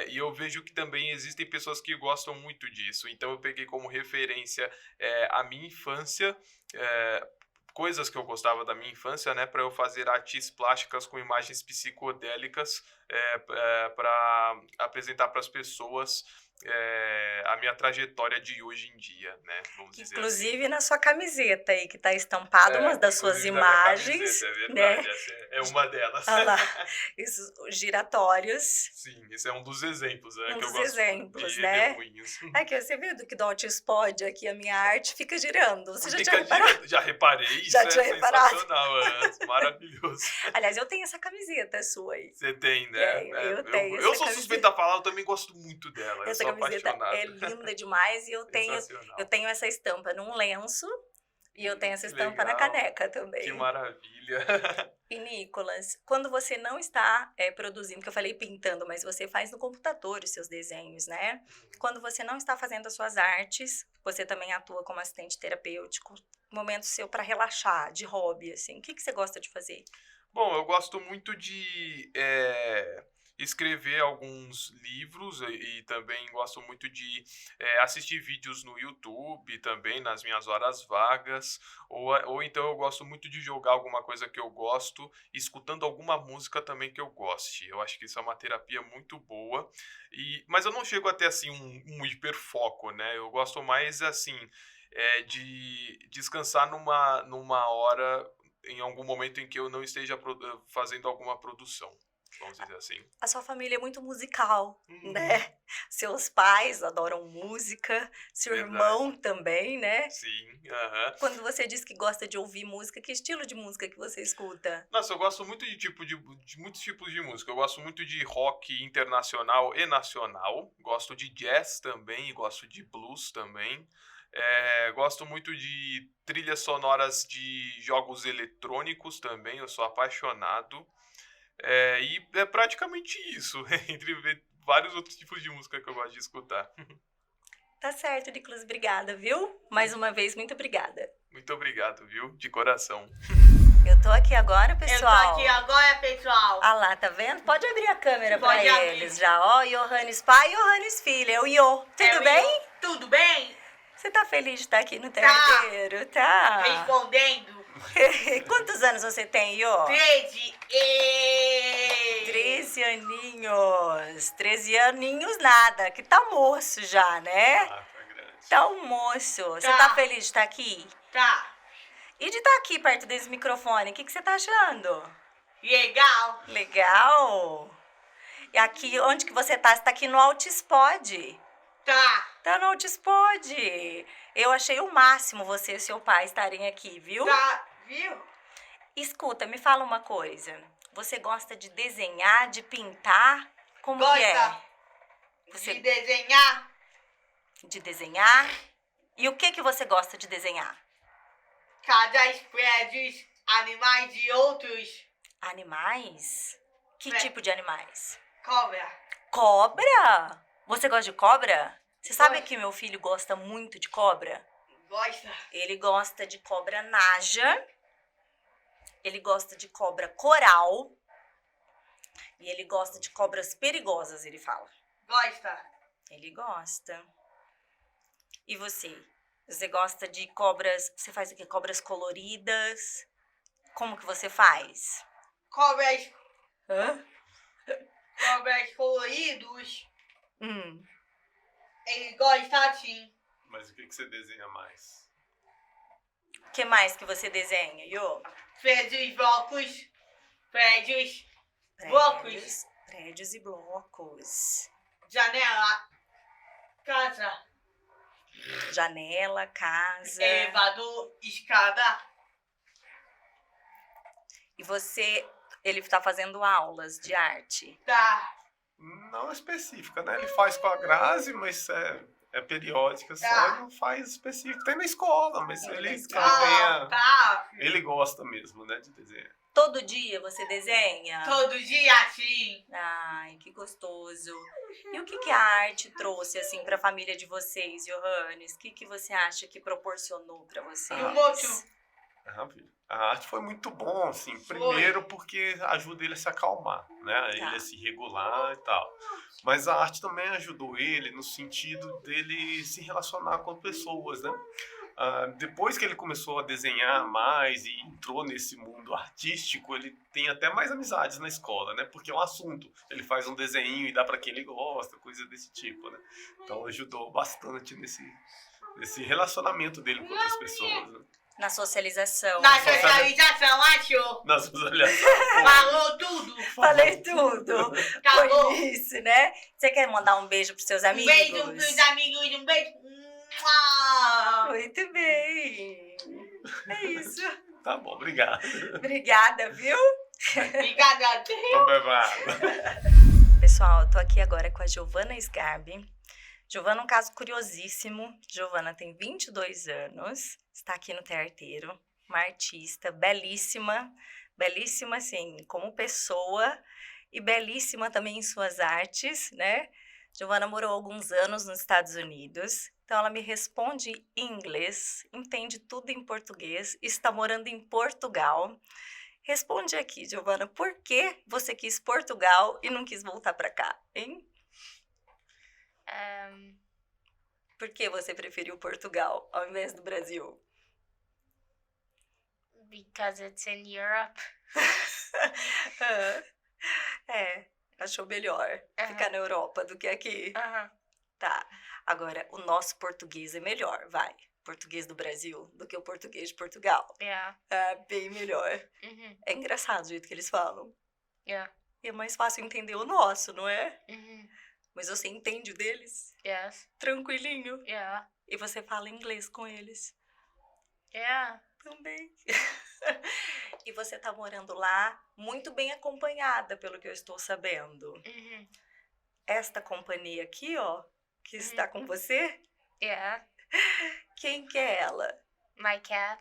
e eu vejo que também existem pessoas que gostam muito disso. Então eu peguei como referência a minha infância, é, coisas que eu gostava da minha infância, né, para eu fazer artes plásticas com imagens psicodélicas para apresentar para as pessoas a minha trajetória de hoje em dia, né? Vamos dizer assim. Inclusive na sua camiseta aí, que tá estampada umas das suas Inclusive na minha imagens, camiseta, é né? verdade, essa é uma delas. Olha lá, esses giratórios, Sim, esse é um dos exemplos, né, um que eu dos gosto exemplos, de né? redemoinhos. Aqui, você viu do que do Altispod aqui, a minha arte fica girando. Você já Fica tinha reparado? já reparei, isso Já é tinha reparado? sensacional, maravilhoso. Aliás, eu tenho essa camiseta sua aí. Você tem, né? Eu tenho Eu essa sou camiseta. suspeito a falar, eu também gosto muito dela, eu Essa sou camiseta apaixonado. é linda demais e eu Sensacional. tenho essa estampa num lenço e eu tenho essa Que estampa na legal. caneca também. Que maravilha. E Nicolas, quando você não está produzindo, que eu falei pintando, mas você faz no computador os seus desenhos, né? Quando você não está fazendo as suas artes, você também atua como assistente terapêutico, momento seu para relaxar, de hobby, assim. O que que você gosta de fazer? Bom, eu gosto muito de escrever alguns livros e também gosto muito de assistir vídeos no YouTube também, nas minhas horas vagas, ou então eu gosto muito de jogar alguma coisa que eu gosto, escutando alguma música também que eu goste. Eu acho que isso é uma terapia muito boa, mas eu não chego a ter assim um hiperfoco, né? Eu gosto mais assim de descansar numa hora, em algum momento em que eu não esteja fazendo alguma produção, vamos dizer assim. A sua família é muito musical, Uhum. né? Seus pais adoram música, seu Verdade. irmão também, né? Sim, aham. Quando você diz que gosta de ouvir música, que estilo de música que você escuta? Nossa, eu gosto muito de muitos tipos de música. Eu gosto muito de rock internacional e nacional. Gosto de jazz também e gosto de blues também. Gosto muito de trilhas sonoras de jogos eletrônicos também. Eu sou apaixonado. E é praticamente isso, entre vários outros tipos de música que eu gosto de escutar. Tá certo, Nicolas, obrigada, viu? Mais uma vez, muito obrigada. Muito obrigado, viu? De coração. Eu tô aqui agora, pessoal. Eu tô aqui agora, pessoal. Ah lá, tá vendo? Pode abrir a câmera pra Pode abrir. eles já. Ó, Johannes pai e Johannes filha. É o Iô. Tudo bem? Tudo bem? Você tá feliz de estar aqui no terreiro? Tá. Respondendo. Quantos anos você tem, Iô? 13. 13 aninhos. 13 aninhos nada, que tá moço já, né? Ah, tá grande. Tá um moço. Você Tá. tá feliz de estar aqui? Tá. E de estar aqui perto desse microfone, o que você tá achando? Legal. Legal. E aqui, onde que você tá? Você tá aqui no Altispod. Tá. Tá no Altispod. Eu achei o máximo você e seu pai estarem aqui, viu? Tá. Viu? Escuta, me fala uma coisa. Você gosta de desenhar, de pintar? Como que Gosta é? Você de desenhar? de desenhar? E o que você gosta de desenhar? Casas, prédios, animais e outros. Animais? Que É. tipo de animais? Cobra. Cobra? Você gosta de cobra? Você sabe Gosto. que meu filho gosta muito de cobra? Gosta. Ele gosta de cobra naja, ele gosta de cobra coral e ele gosta de cobras perigosas, ele fala. Gosta. Ele gosta. E você? Você gosta de cobras, você faz o quê? Cobras coloridas? Como que você faz? Cobras. Hã? Cobras coloridos. Ele gosta sim. Mas o que você desenha mais? O que mais que você desenha, Iô? Prédios, blocos. Prédios. Blocos. Prédios e blocos. Janela. Casa. Janela, casa. Elevador. Escada. E ele tá fazendo aulas de arte. Tá. Não específica, né? Ele faz com a Grazi, mas é periódica só, Tá. ele não faz específico. Tem na escola, mas Tem na ele escola. Tá. ele gosta mesmo, né, de desenhar. Todo dia você desenha? Todo dia sim. Ai, que gostoso. E o que a arte trouxe, assim, pra família de vocês, Johannes? O que você acha que proporcionou pra vocês? Muito. A arte foi muito bom, assim. Primeiro porque ajuda ele a se acalmar, né? Ele a se regular e tal. Mas a arte também ajudou ele no sentido dele se relacionar com pessoas, né? Depois que ele começou a desenhar mais e entrou nesse mundo artístico, ele tem até mais amizades na escola, né? Porque é um assunto. Ele faz um desenho e dá para quem ele gosta, coisa desse tipo, né? Então ajudou bastante nesse relacionamento dele com outras pessoas, né? Na socialização. Na socialização, achou. Na socialização. Falou tudo. Falei tudo. Acabou. Foi isso, né? Você quer mandar um beijo pros seus Um amigos? beijo pros amigos, um beijo. Mua. Muito bem. É isso. Tá bom, obrigado. Obrigada, viu? Obrigada. Então, bebado. Pessoal, eu tô aqui agora com a Giovana Sgarbi. Giovana é um caso curiosíssimo. Giovana tem 22 anos, está aqui no Tearteiro, uma artista belíssima, belíssima assim, como pessoa e belíssima também em suas artes, né? Giovana morou alguns anos nos Estados Unidos, então ela me responde em inglês, entende tudo em português, está morando em Portugal. Responde aqui, Giovana, por que você quis Portugal e não quis voltar para cá, hein? Por que você preferiu Portugal ao invés do Brasil? Because it's in Europe. Achou melhor ficar na Europa do que aqui. Tá, agora o nosso português é melhor, vai. Português do Brasil do que o português de Portugal. Yeah. É bem melhor. É engraçado o jeito que eles falam. Yeah. E é mais fácil entender o nosso, não é? Mm-hmm. Mas você entende o deles? Yes. Tranquilinho. Yeah. E você fala inglês com eles? Yeah. Também. E você tá morando lá muito bem acompanhada, pelo que eu estou sabendo. Mm-hmm. Esta companhia aqui, ó, que está com você, Yeah. quem que é ela? My cat,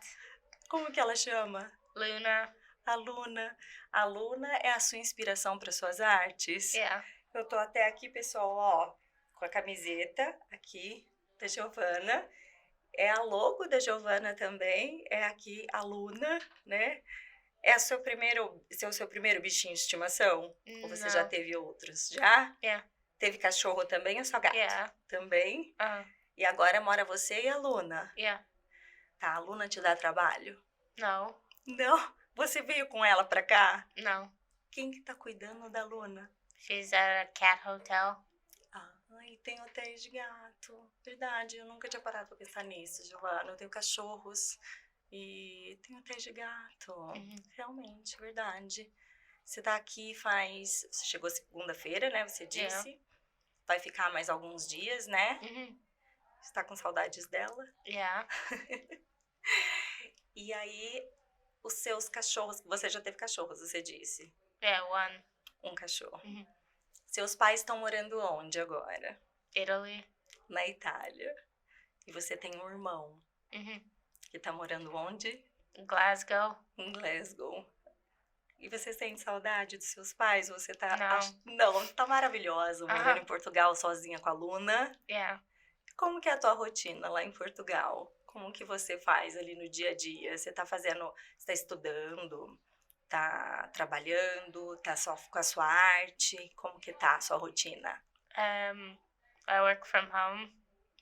Como que ela chama? Luna. A Luna. A Luna é a sua inspiração para suas artes? Yeah. Eu tô até aqui, pessoal, ó, com a camiseta aqui da Giovana. É a logo da Giovana também, é aqui a Luna, né? É o seu primeiro bichinho de estimação? Ou você já No. teve outros? Já? Yeah. Teve cachorro também ou só gato? Yeah. Também? Uh, E agora mora você e a Luna? yeah. Tá, a Luna te dá trabalho? No. Não? Você veio com ela pra cá? No. Quem que tá cuidando da Luna? She's at a cat hotel. Ai, tem hotéis de gato. Verdade, eu nunca tinha parado pra pensar nisso, Giovana. Eu tenho cachorros e tem hotéis de gato. Realmente, verdade. Você tá aqui faz... Você chegou segunda-feira, né? Você disse. Vai ficar mais alguns dias, né? Mm-hmm. Você tá com saudades dela? Yeah. E aí, os seus cachorros... Você já teve cachorros, você disse. Yeah, one. Um cachorro. Uhum. Seus pais estão morando onde agora? Italy. Na Itália. E você tem um irmão Mm-hmm. que tá morando onde? Glasgow. Em Glasgow. E você sente saudade dos seus pais? Você tá... Não. Não, tá maravilhosa morando em Portugal sozinha com a Luna. Yeah. Como que é a tua rotina lá em Portugal? Como que você faz ali no dia a dia? Você tá estudando? Tá trabalhando? Tá só com a sua arte? Como que tá a sua rotina? I work from home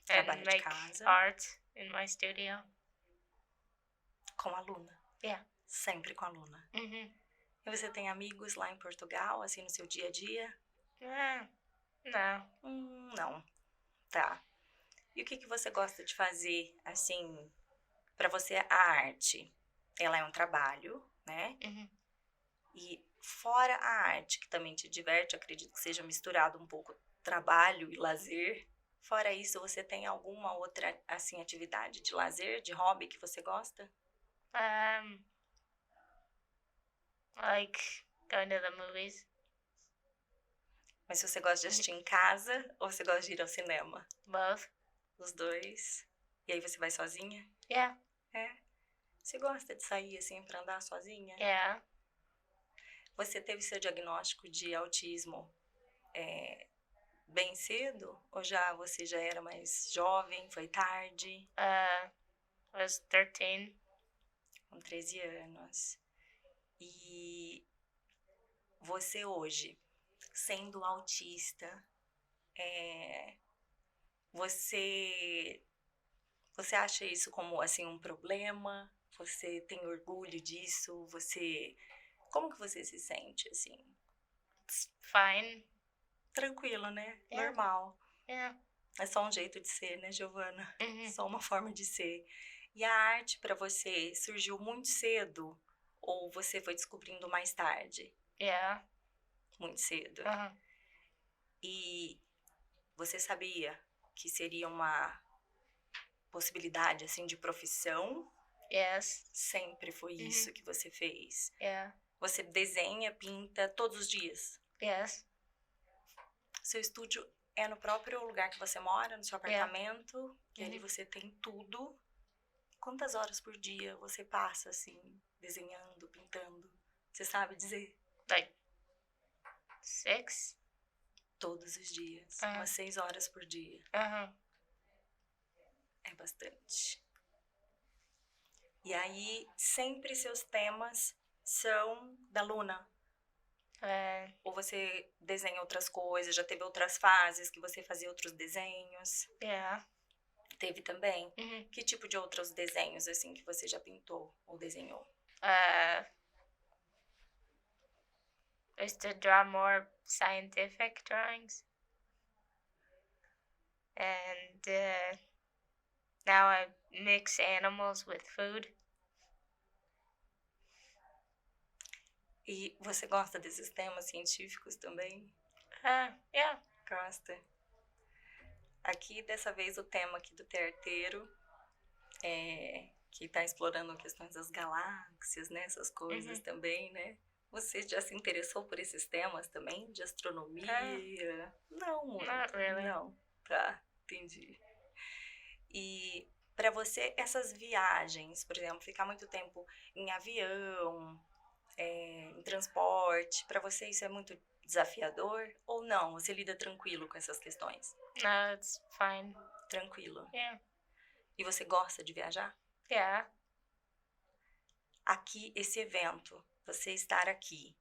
Trabalho and de make casa. art in my studio. Com a Luna? Yeah. Sempre com a Luna. Mm-hmm. E você tem amigos lá em Portugal, assim, no seu dia a dia? Yeah. Não. Não. Tá. E o que que você gosta de fazer, assim, pra você a arte? Ela é um trabalho, né? Uhum. E fora a arte, que também te diverte, acredito que seja misturado um pouco trabalho e lazer. Fora isso, você tem alguma outra, assim, atividade de lazer, de hobby que você gosta? Like going to the movies. Mas você gosta de assistir em casa ou você gosta de ir ao cinema? Both. Os dois. E aí você vai sozinha? Yeah. É. Você gosta de sair assim pra andar sozinha? Yeah. Você teve seu diagnóstico de autismo bem cedo? Ou você já era mais jovem? Foi tarde? I was 13. Com 13 anos. E você hoje, sendo autista, você acha isso como assim um problema? Você tem orgulho disso? Como que você se sente assim? It's fine. Tranquila, né? É. Normal. Yeah. É só um jeito de ser, né, Giovana? Uhum. Só uma forma de ser. E a arte pra você surgiu muito cedo ou você foi descobrindo mais tarde? Yeah. Muito cedo. Uh-huh. E você sabia que seria uma possibilidade assim de profissão? Yes. Sempre foi isso que você fez? Yeah. Você desenha, pinta todos os dias? Yes. Seu estúdio é no próprio lugar que você mora, no seu apartamento? E ali você tem tudo. Quantas horas por dia você passa assim, desenhando, pintando? Você sabe dizer? Like 6. Todos os dias. Ah. Umas 6 horas por dia. Uh-huh. É bastante. E aí, sempre seus temas são da Luna? Ou você desenha outras coisas? Já teve outras fases que você fazia outros desenhos? Yeah. Teve também? Uhum. Que tipo de outros desenhos, assim, que você já pintou ou desenhou? I used to draw more scientific drawings. And now I mix animals with food. E você gosta desses temas científicos também? Yeah. Gosta. Aqui, dessa vez, o tema aqui do Tearteiro que tá explorando questões das galáxias, né? Essas coisas também, né? Você já se interessou por esses temas também? De astronomia? Não, muito. Not really. Não. Tá, entendi. E pra você, essas viagens, por exemplo, ficar muito tempo em avião, em transporte, pra você isso é muito desafiador? Ou não? Você lida tranquilo com essas questões? No, it's fine. Tranquilo. Yeah. E você gosta de viajar? Yeah. Aqui, esse evento, você estar aqui,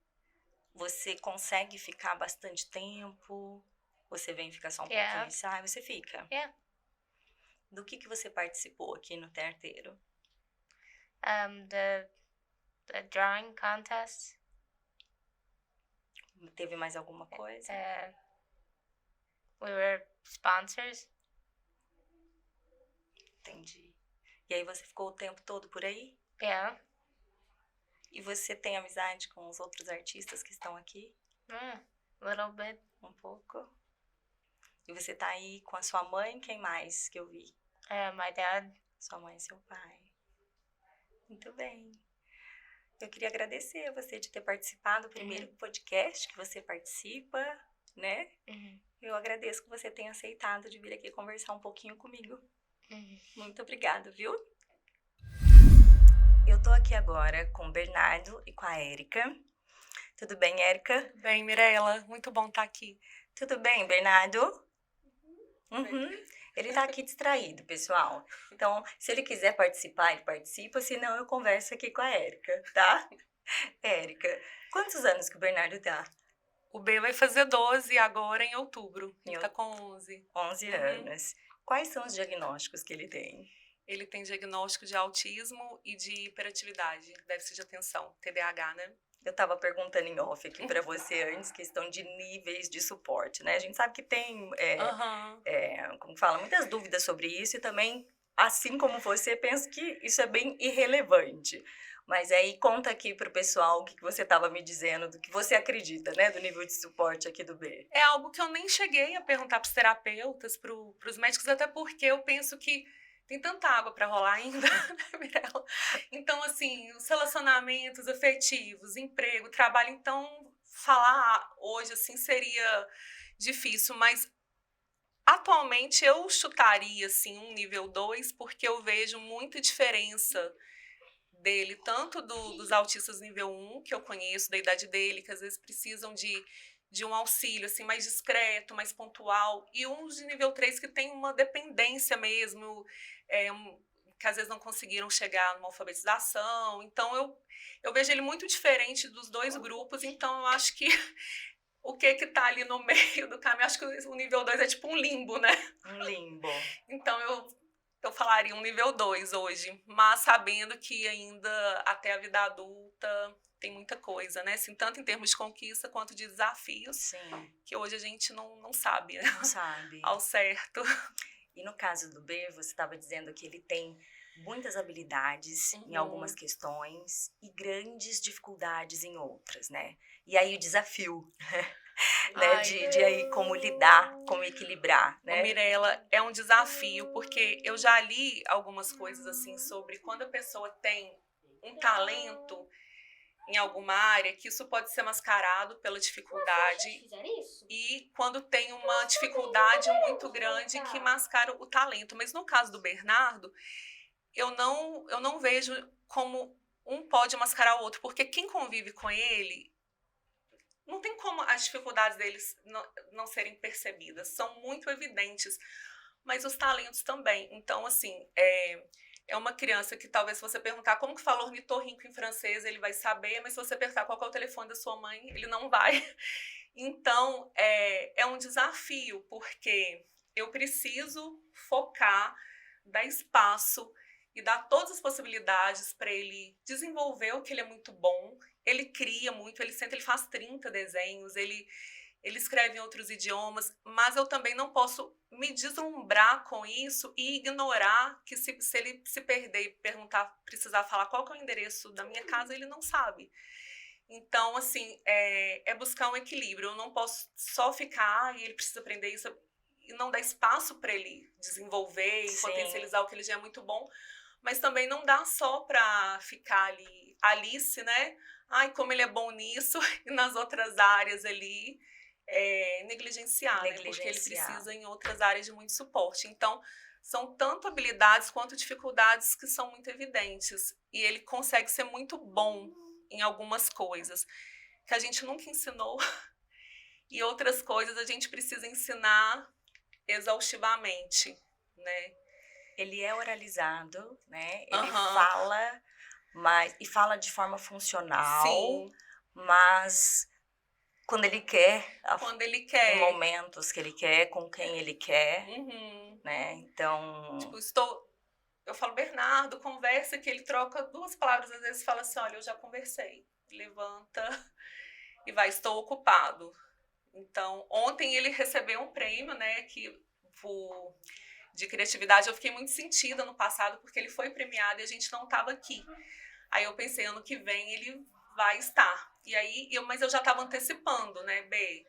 você consegue ficar bastante tempo? Você vem ficar só um pouquinho e sai? Você fica? Yeah. Do que você participou aqui no Tearteiro? The drawing contest. Teve mais alguma coisa? We were sponsors. Entendi. E aí você ficou o tempo todo por aí? Yeah. E você tem amizade com os outros artistas que estão aqui? Little bit. Um pouco. E você tá aí com a sua mãe? Quem mais que eu vi? My dad. Sua mãe e seu pai. Muito bem. Eu queria agradecer a você de ter participado do primeiro podcast que você participa, né? Eu agradeço que você tenha aceitado de vir aqui conversar um pouquinho comigo. Muito obrigada, viu? Eu tô aqui agora com o Bernardo e com a Érica. Tudo bem, Érica? Tudo bem, Mirella. Muito bom estar aqui. Tudo bem, Bernardo? Ele tá aqui distraído, pessoal. Então, se ele quiser participar, ele participa. Se não, eu converso aqui com a Érica, tá? Érica, quantos anos que o Bernardo tá? O B vai fazer 12 agora em outubro. Ele tá com 11. 11 anos. Quais são os diagnósticos que ele tem? Ele tem diagnóstico de autismo e de hiperatividade, déficit de atenção, TDAH, né? Eu estava perguntando em off aqui para você antes, questão de níveis de suporte, né? A gente sabe que tem, como fala, muitas dúvidas sobre isso e também, assim como você, penso que isso é bem irrelevante. Mas aí conta aqui pro pessoal o que você estava me dizendo, do que você acredita, né? Do nível de suporte aqui do B. É algo que eu nem cheguei a perguntar pros terapeutas, pros médicos, até porque eu penso que tem tanta água para rolar ainda, né, Mirella? Então, assim, os relacionamentos afetivos, emprego, trabalho, então, falar hoje, assim, seria difícil, mas atualmente eu chutaria, assim, um nível 2, porque eu vejo muita diferença dele, tanto dos autistas nível 1, que eu conheço, da idade dele, que às vezes precisam de um auxílio assim, mais discreto, mais pontual, e uns de nível 3 que tem uma dependência mesmo, que às vezes não conseguiram chegar numa alfabetização. Então, eu vejo ele muito diferente dos dois grupos, então eu acho que o que tá ali no meio do caminho, acho que o nível 2 é tipo um limbo, né? Um limbo. Então, eu falaria um nível 2 hoje, mas sabendo que ainda até a vida adulta tem muita coisa, né? Assim, tanto em termos de conquista quanto de desafios, Sim. que hoje a gente não sabe, né? Não sabe. Ao certo. E no caso do B, você estava dizendo que ele tem muitas habilidades em algumas questões e grandes dificuldades em outras, né? E aí o desafio, né? De aí como lidar, como equilibrar, né? Ô, Mirella, é um desafio, porque eu já li algumas coisas assim sobre quando a pessoa tem um talento em alguma área, que isso pode ser mascarado pela dificuldade, e quando tem uma dificuldade muito grande que mascara o talento. Mas no caso do Bernardo, eu não vejo como um pode mascarar o outro, porque quem convive com ele, não tem como as dificuldades deles não serem percebidas, são muito evidentes, mas os talentos também. Então, assim, é uma criança que talvez se você perguntar como que fala ornitorrinco em francês, ele vai saber, mas se você perguntar qual é o telefone da sua mãe, ele não vai. Então, é um desafio, porque eu preciso focar, dar espaço e dar todas as possibilidades para ele desenvolver o que ele é muito bom. Ele cria muito, ele faz 30 desenhos, ele escreve em outros idiomas, mas eu também não posso me deslumbrar com isso e ignorar que se ele se perder e precisar falar qual que é o endereço da minha casa, ele não sabe. Então, assim, é buscar um equilíbrio. Eu não posso só ficar e ele precisa aprender isso e não dar espaço para ele desenvolver e potencializar o que ele já é muito bom, mas também não dá só para ficar ali, Alice, né? Ai, como ele é bom nisso, e nas outras áreas ali, negligenciar, né? Porque ele precisa em outras áreas de muito suporte. Então, são tanto habilidades quanto dificuldades que são muito evidentes. E ele consegue ser muito bom em algumas coisas que a gente nunca ensinou. E outras coisas a gente precisa ensinar exaustivamente, né? Ele é oralizado, né? Ele fala, e fala de forma funcional. Sim. Mas quando ele quer, em momentos que ele quer, com quem ele quer, né? Então, tipo, eu falo, Bernardo, conversa, que ele troca 2 palavras, às vezes fala assim, olha, eu já conversei. Levanta e vai, estou ocupado. Então, ontem ele recebeu um prêmio, né, de criatividade. Eu fiquei muito sentida no passado, porque ele foi premiado e a gente não estava aqui. Aí eu pensei, ano que vem ele vai estar. E aí, mas eu já estava antecipando, né, B?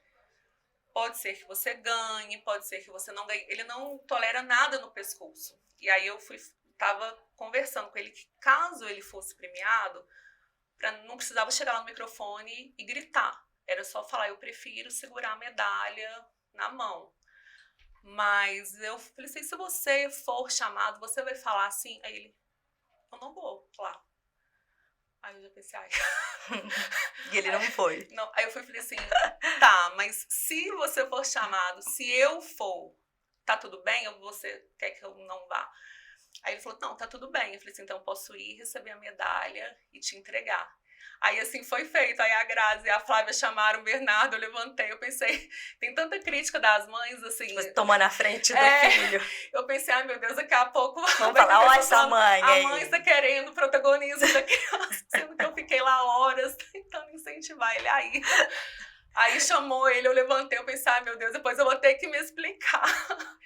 Pode ser que você ganhe, pode ser que você não ganhe. Ele não tolera nada no pescoço. E aí eu estava conversando com ele que caso ele fosse premiado, não precisava chegar lá no microfone e gritar. Era só falar, eu prefiro segurar a medalha na mão. Mas eu falei assim, se você for chamado, você vai falar assim? Aí ele, eu não vou falar. Aí eu já pensei, ai. E ele não foi. Não, aí eu falei assim, tá, mas se você for chamado, se eu for, tá tudo bem? Ou você quer que eu não vá? Aí ele falou, não, tá tudo bem. Eu falei assim, então eu posso ir, receber a medalha e te entregar. Aí assim foi feito, aí a Grazi e a Flávia chamaram o Bernardo, eu levantei, eu pensei, tem tanta crítica das mães, assim... Você toma na frente do filho. Eu pensei, ai meu Deus, daqui a pouco... Vamos falar, olha essa mãe aí. A mãe está querendo o protagonismo da criança, sendo que eu fiquei lá horas tentando incentivar gente vai? Ele aí. Aí chamou ele, eu levantei, eu pensei, meu Deus, depois eu vou ter que me explicar.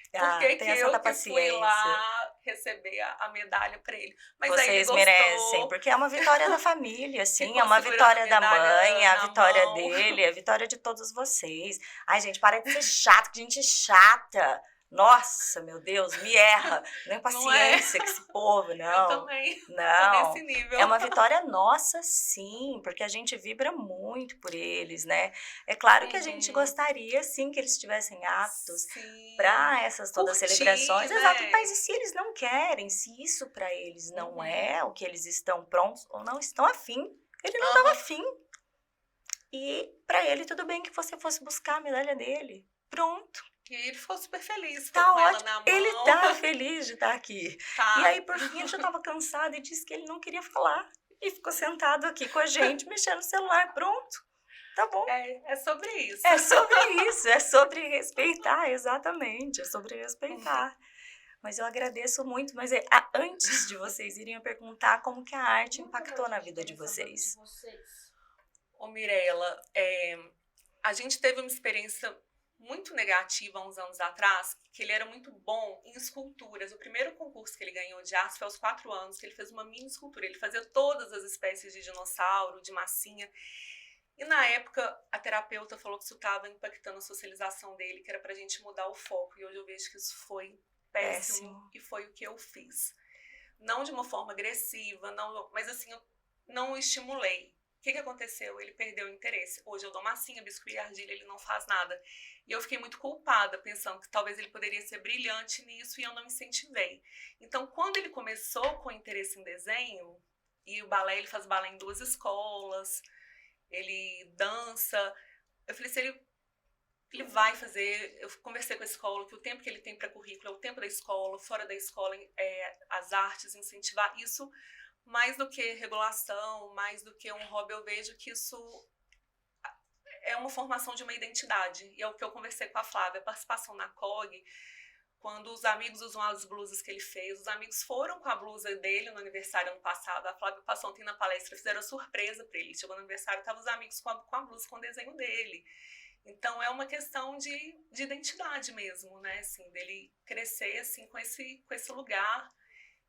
Por que tenha eu santa que fui lá receber a medalha pra ele. Mas aí ele Vocês gostou. merecem, porque é uma vitória da família, assim, Ficou é uma segurando a vitória da medalha mãe, é a na vitória mão. dele, é a vitória de todos vocês. Ai, gente, para de ser chato, que gente chata. Nossa, meu Deus, me erra. Nem paciência com esse povo, Eu não. também tô Não. nesse nível. É uma vitória nossa, sim, porque a gente vibra muito por eles, né? É claro que a gente gostaria, sim, que eles estivessem aptos Sim. para essas todas Curtir, celebrações. né? Exato, mas e se eles não querem, se isso para eles não é o que eles estão prontos ou não estão afim, ele não estava afim. E para ele tudo bem que você fosse buscar a medalha dele. Pronto. E ele ficou super feliz, Tá ficou com ela ótimo. na mão. Ele tá feliz de estar aqui. Tá. E aí, por fim, ele já tava cansado e disse que ele não queria falar. E ficou sentado aqui com a gente, mexendo no celular. Pronto. Tá bom. É sobre isso. É sobre isso. É sobre respeitar, exatamente. É sobre respeitar. Mas eu agradeço muito. Mas antes de vocês irem a perguntar como que a arte impactou na vida de vocês. Ô, Mirella, a gente teve uma experiência muito negativa há uns anos atrás, que ele era muito bom em esculturas. O primeiro concurso que ele ganhou de arte foi aos 4 anos, que ele fez uma mini escultura. Ele fazia todas as espécies de dinossauro, de massinha. E na época, a terapeuta falou que isso estava impactando a socialização dele, que era pra gente mudar o foco. E hoje eu vejo que isso foi péssimo. E foi o que eu fiz. Não de uma forma agressiva, mas assim, eu não o estimulei. O que aconteceu? Ele perdeu o interesse. Hoje eu dou massinha, biscuit e argila, ele não faz nada. E eu fiquei muito culpada, pensando que talvez ele poderia ser brilhante nisso e eu não incentivei. Então, quando ele começou com interesse em desenho, e o balé, ele faz balé em 2 escolas, ele dança, eu falei, se ele vai fazer, eu conversei com a escola, que o tempo que ele tem para currículo é o tempo da escola, fora da escola, as artes, incentivar isso. Mais do que regulação, mais do que um hobby, eu vejo que isso é uma formação de uma identidade. E é o que eu conversei com a Flávia, a participação na COG, quando os amigos usam as blusas que ele fez, os amigos foram com a blusa dele no aniversário ano passado, a Flávia passou ontem na palestra, fizeram surpresa para ele, chegou no aniversário, estavam os amigos com a blusa, com o desenho dele. Então é uma questão de identidade mesmo, né, assim, dele crescer assim, com esse lugar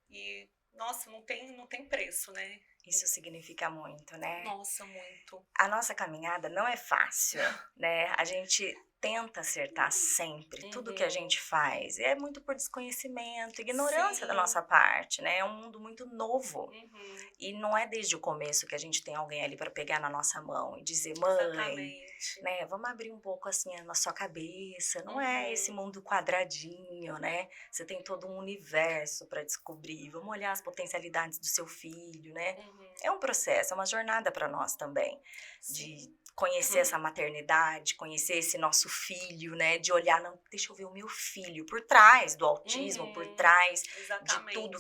e... Nossa, não tem preço, né? Isso significa muito, né? Nossa, muito. A nossa caminhada não é fácil, né? A gente tenta acertar sempre tudo que a gente faz. É muito por desconhecimento, ignorância da nossa parte, né? É um mundo muito novo. E não é desde o começo que a gente tem alguém ali para pegar na nossa mão e dizer, mãe, né? Vamos abrir um pouco assim na sua cabeça. Não é esse mundo quadradinho, né? Você tem todo um universo para descobrir. Vamos olhar as potencialidades do seu filho, né? É um processo, é uma jornada para nós também. De conhecer essa maternidade, conhecer esse nosso filho, né? De olhar, não, deixa eu ver o meu filho por trás do autismo, por trás de tudo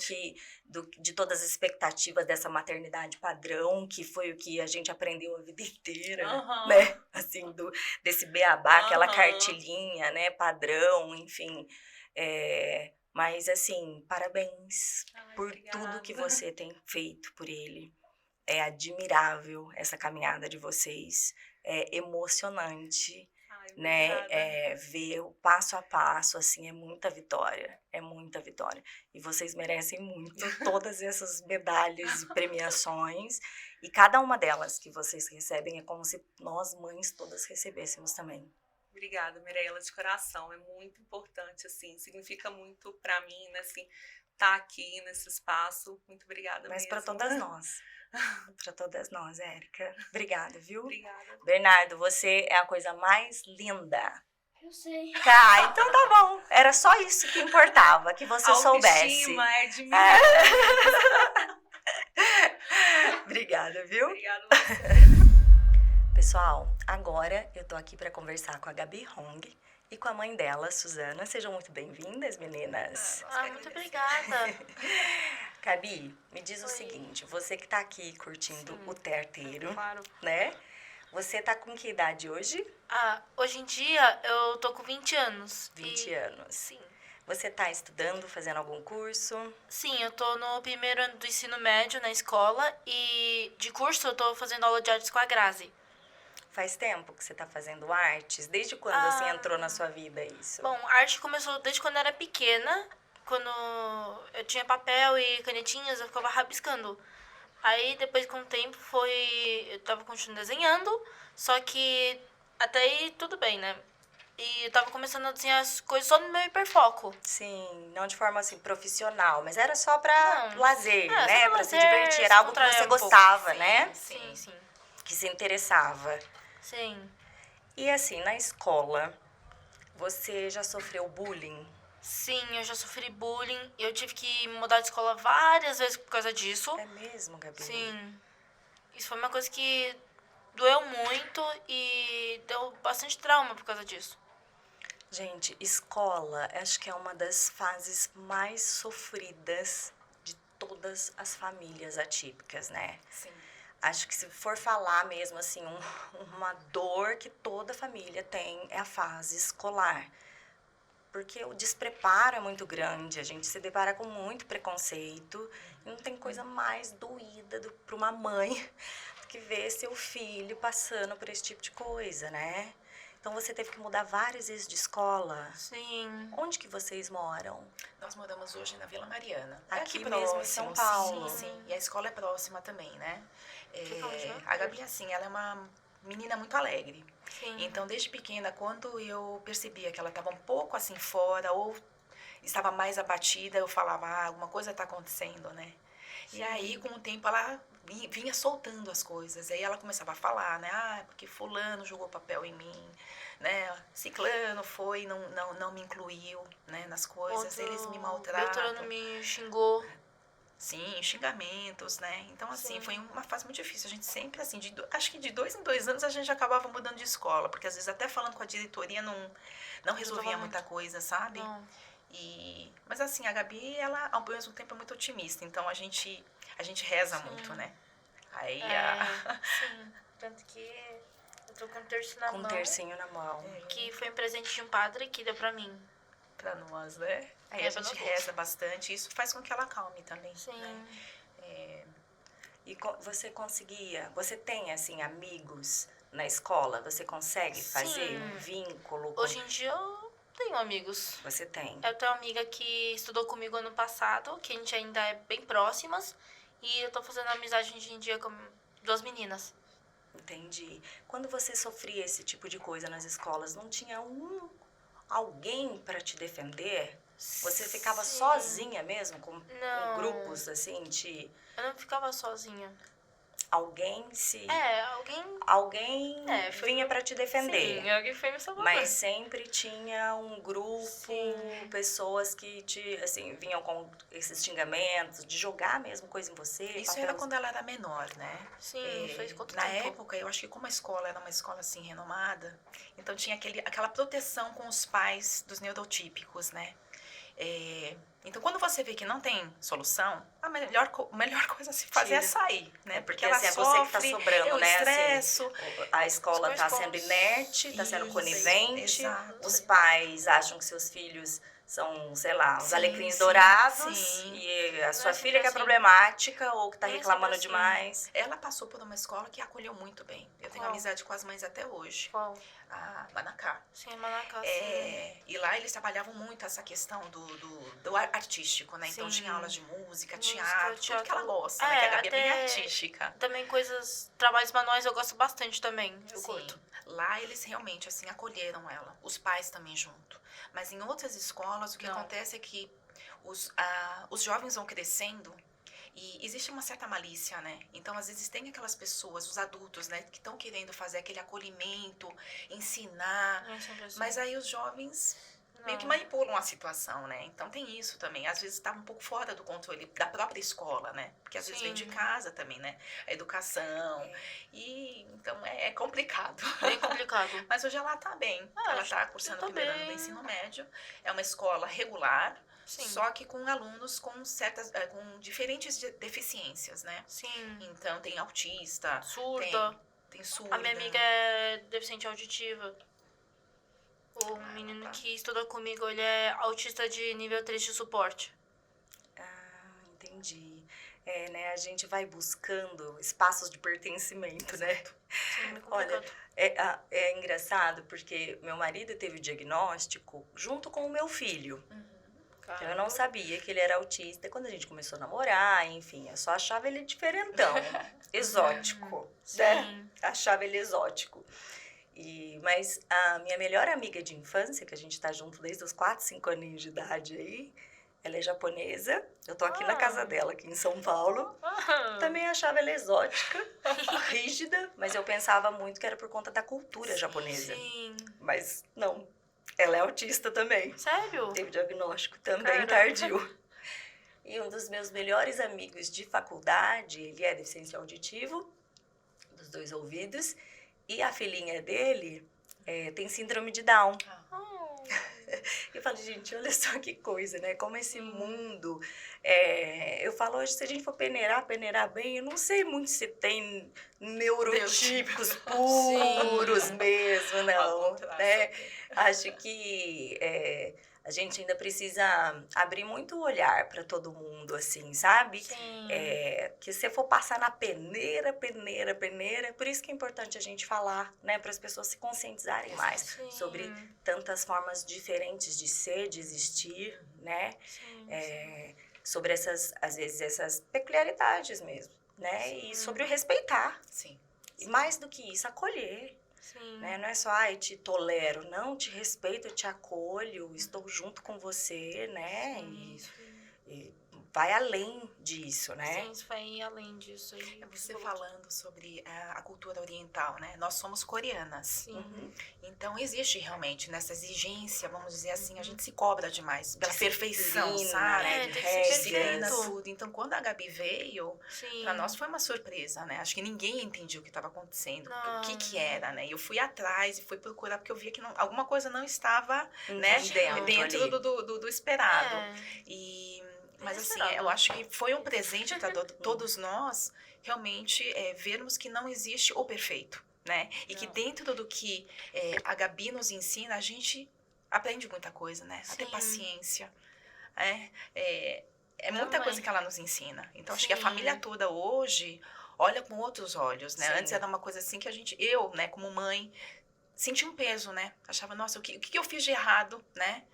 de todas as expectativas dessa maternidade padrão, que foi o que a gente aprendeu a vida inteira, né? Assim, desse beabá, aquela cartilhinha, né? Padrão, enfim. Mas, assim, parabéns por tudo que você tem feito por ele. É admirável essa caminhada de vocês. É emocionante, né? Ver o passo a passo, assim, é muita vitória. É muita vitória. E vocês merecem muito todas essas medalhas e premiações. E cada uma delas que vocês recebem é como se nós, mães, todas recebêssemos também. Obrigada, Mirella, de coração. É muito importante, assim, significa muito pra mim, né, assim, estar aqui nesse espaço. Muito obrigada Mas mesmo. para todas nós. Para todas nós, Érica. Obrigada, viu? Obrigada. Bernardo, você é a coisa mais linda. Eu sei. Então tá bom. Era só isso que importava, que você soubesse. Autoestima é de mim. Obrigada, viu? Obrigada. Pessoal, agora eu tô aqui para conversar com a Gabi Hong e com a mãe dela, Suzana. Sejam muito bem-vindas, meninas. Muito obrigada. Gabi, me diz o seguinte, você que tá aqui curtindo o terteiro, Claro. né? Você tá com que idade hoje? Hoje em dia eu tô com 20 anos. 20 anos. Sim. Você tá estudando, fazendo algum curso? Sim, eu tô no primeiro ano do ensino médio na escola e de curso eu tô fazendo aula de artes com a Grazi. Faz tempo que você tá fazendo artes? Desde quando, assim, entrou na sua vida isso? Bom, a arte começou desde quando eu era pequena. Quando eu tinha papel e canetinhas, eu ficava rabiscando. Aí, depois, com o tempo, eu tava continuando desenhando. Só que até aí, tudo bem, né? E eu tava começando a desenhar as coisas só no meu hiperfoco. Sim, não de forma, assim, profissional, mas era só pra Não. lazer, Só né? pra Pra se lazer, divertir, era algo que descontrair você um pouco. gostava, né? Sim. Que se interessava. Sim. E, assim, na escola, você já sofreu bullying? Sim, eu já sofri bullying. Eu tive que mudar de escola várias vezes por causa disso. É mesmo, Gabi? Sim. Isso foi uma coisa que doeu muito e deu bastante trauma por causa disso. Gente, escola, acho que é uma das fases mais sofridas de todas as famílias atípicas, né? Sim. Acho que se for falar mesmo, assim, uma dor que toda família tem é a fase escolar. Porque o despreparo é muito grande, a gente se depara com muito preconceito. E não tem coisa mais doída para uma mãe do que ver seu filho passando por esse tipo de coisa, né? Então você teve que mudar várias vezes de escola. Sim. Onde que vocês moram? Nós moramos hoje na Vila Mariana. Aqui mesmo em São Paulo. Sim. E a escola é próxima também, né? Fica onde? A Gabi, assim, ela é uma menina muito alegre. Sim. Então, desde pequena, quando eu percebia que ela estava um pouco assim fora ou estava mais abatida, eu falava, alguma coisa está acontecendo, né? Sim. E aí, com o tempo, ela vinha soltando as coisas. Aí ela começava a falar, né? Porque fulano jogou papel em mim, né? Ciclano foi, não me incluiu, né? Nas coisas, eles me maltratam. Beltrano me xingou. Sim, xingamentos, né? Então, assim, Sim. foi uma fase muito difícil. A gente sempre, assim, acho que de 2 em 2 anos a gente acabava mudando de escola, porque às vezes até falando com a diretoria não resolvia muita coisa, sabe? Não. Mas assim, a Gabi, ela ao mesmo tempo é muito otimista, então a gente reza muito, né? Aí Sim. Tanto que eu tô com um terço na Com um mão. tercinho na mão. Que foi um presente de um padre que deu pra mim. pra nós, né? Aí É, a pra gente nós reza bastante, isso faz com que ela acalme também. Sim. Né? E você tem, assim, amigos na escola? Você consegue fazer Sim. um vínculo? Hoje em dia eu tenho amigos. Você tem. Eu tenho uma amiga que estudou comigo ano passado, que a gente ainda é bem próximas. E eu tô fazendo amizade hoje em dia com 2 meninas. Entendi. Quando você sofria esse tipo de coisa nas escolas, não tinha alguém para te defender? Você ficava Sim. sozinha mesmo, com Não. grupos, assim, Eu não ficava sozinha. alguém se... Alguém... Alguém foi- vinha para te defender. Sim, alguém foi me salvar. Mas sempre tinha um grupo, Sim. pessoas que assim, vinham com esses xingamentos, de jogar mesmo coisa em você. Isso papel- era quando ela era menor, né? Sim, faz quanto Na tempo? época, eu acho que como a escola era uma escola assim renomada, então tinha aquela proteção com os pais dos neurotípicos, né? Então, quando você vê que não tem solução, a melhor coisa a se fazer é sair, né? Porque ela assim, é sofre, você que tá sobrando, eu né? estresso. Assim, a escola tá sendo inerte, tá sendo Isso, conivente, exato. os pais acham que seus filhos são, sei lá, uns Sim, alecrins sim, dourados, sim. e a Não sua é filha sempre que é assim. problemática ou que tá Nem é reclamando sempre assim. demais. Ela passou por uma escola que a acolheu muito bem. Eu tenho Qual? amizade com as mães até hoje. Qual? A Manacá. Sim, Manacá, sim. E lá eles trabalhavam muito essa questão do artístico, né? Então Sim. tinha aulas de música, Música, teatro, tudo que teatro. ela gosta, né? Que a Gabi é bem até artística. Também trabalhos manuais eu gosto bastante também. Eu Sim. curto. Lá eles realmente, assim, acolheram ela. Os pais também junto. Mas em outras escolas, o que Não. acontece é que os jovens vão crescendo e existe uma certa malícia, né? Então, às vezes, tem aquelas pessoas, os adultos, né? Que estão querendo fazer aquele acolhimento, ensinar. Não é sempre assim. Mas aí os jovens meio que Não. manipulam a situação, né? Então, tem isso também. Às vezes, está um pouco fora do controle da própria escola, né? Porque às vezes vem de Sim. casa também, né? A educação. E, então, é complicado. Bem complicado. Mas hoje ela tá bem. Ah, Ela acho tá que cursando tá o primeiro ano do bem. ensino médio. É uma escola regular, Sim. só que com alunos com com diferentes deficiências, né? Sim. Então tem autista, Surda. tem surda. A minha amiga é deficiente auditiva. O menino tá. que estudou comigo, ele é autista de nível 3 de suporte. Ah, entendi. né? A gente vai buscando espaços de pertencimento, né? Sim, me Olha, complicado. é engraçado porque meu marido teve o diagnóstico junto com o meu filho. Então, eu não sabia que ele era autista. Quando a gente começou a namorar, enfim, eu só achava ele diferentão, exótico, né? Sim. Achava ele exótico. Mas a minha melhor amiga de infância, que a gente tá junto desde os 4, 5 aninhos de idade aí, ela é japonesa. Eu tô aqui na casa dela, aqui em São Paulo. Também achava ela exótica, rígida, mas eu pensava muito que era por conta da cultura japonesa. Sim. Mas não, ela é autista também. Sério? Teve diagnóstico também Caramba. tardio. E um dos meus melhores amigos de faculdade, ele é deficiente auditivo, dos 2 ouvidos, e a filhinha dele tem síndrome de Down. Eu falo, gente, olha só que coisa, né? Como esse mundo... eu falo hoje, se a gente for peneirar bem, eu não sei muito se tem neurotípicos puros mesmo, não, né? Acho que a gente ainda precisa abrir muito o olhar para todo mundo, assim, sabe? Sim. Que se for passar na peneira, por isso que é importante a gente falar, né? Para as pessoas se conscientizarem mais Sim. sobre tantas formas diferentes de ser, de existir, né? Sim. Sobre essas, às vezes, essas peculiaridades mesmo, né? E sobre o respeitar. Sim. E mais do que isso, acolher. Sim. Né? Não é só, ai, te tolero. Não, te respeito, te acolho, estou junto com você, né? E vai além disso, né? Sim, isso vai além disso aí. Você falando sobre a cultura oriental, né? Nós somos coreanas. Sim. Então, existe realmente nessa exigência, vamos dizer assim, a gente se cobra demais pela perfeição, Disciplina, sabe? né? tem que ser Disciplina, perfeito. tudo. Então, quando a Gabi veio, Sim. pra nós foi uma surpresa, né? Acho que ninguém entendia o que estava acontecendo, Não. o que era, né? E eu fui atrás e fui procurar, porque eu via que alguma coisa não estava, né? Dentro ali. do esperado. É. Mas assim, Inesperado. eu acho que foi um presente para todos nós realmente vermos que não existe o perfeito, né? E que dentro do que a Gabi nos ensina, a gente aprende muita coisa, né? A ter Sim. paciência. É muita Também. coisa que ela nos ensina. Então, acho que a Sim. família toda hoje olha com outros olhos, né? Sim. Antes era uma coisa assim que eu, né, como mãe, senti um peso, né? Achava, nossa, o que eu fiz de errado, né?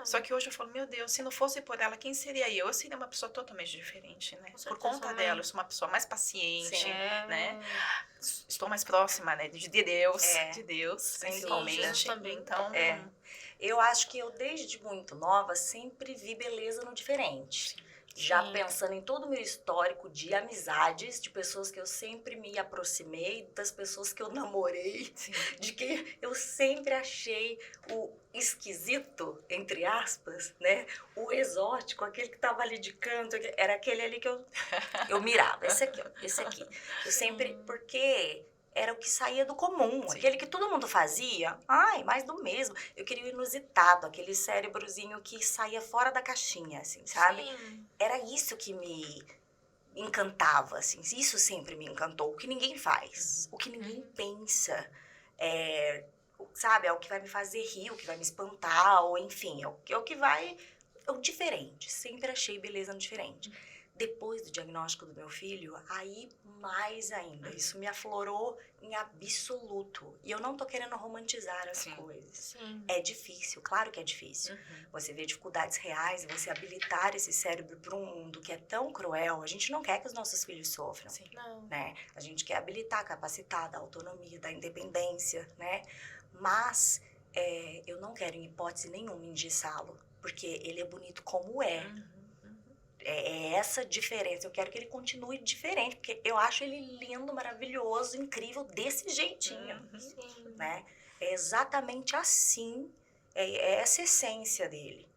Só que hoje eu falo, meu Deus, se não fosse por ela, quem seria eu? Eu seria uma pessoa totalmente diferente, né? certeza, Por conta né? dela, eu sou uma pessoa mais paciente, Sim. né? Estou mais próxima, né? De Deus, Sem principalmente. Jesus também. Então, Eu acho que eu, desde muito nova, sempre vi beleza no diferente. Já Sim. pensando em todo o meu histórico de amizades, de pessoas que eu sempre me aproximei, das pessoas que eu namorei, de que eu sempre achei o esquisito, entre aspas, né? O exótico, aquele que tava ali de canto, era aquele ali que eu mirava, esse aqui, ó, esse aqui. Eu sempre, porque era o que saía do comum, aquele que todo mundo fazia, mais do mesmo. Eu queria o inusitado, aquele cérebrozinho que saía fora da caixinha, assim, sabe? Sim. Era isso que me encantava, assim, isso sempre me encantou, o que ninguém faz, o que ninguém pensa, sabe, é o que vai me fazer rir, o que vai me espantar, ou enfim, é o que vai, é o diferente, sempre achei beleza no diferente. Depois do diagnóstico do meu filho, aí mais ainda, isso me aflorou em absoluto. E eu não tô querendo romantizar as coisas. Sim. É difícil, claro que é difícil. Você vê dificuldades reais, você habilitar esse cérebro para um mundo que é tão cruel. A gente não quer que os nossos filhos sofram, Não. né? A gente quer habilitar, capacitar, da autonomia, da independência, né? Mas eu não quero, em hipótese nenhuma, engessá-lo, porque ele é bonito como é. É essa diferença. Eu quero que ele continue diferente, porque eu acho ele lindo, maravilhoso, incrível, desse jeitinho, né? É exatamente assim, é essa essência dele.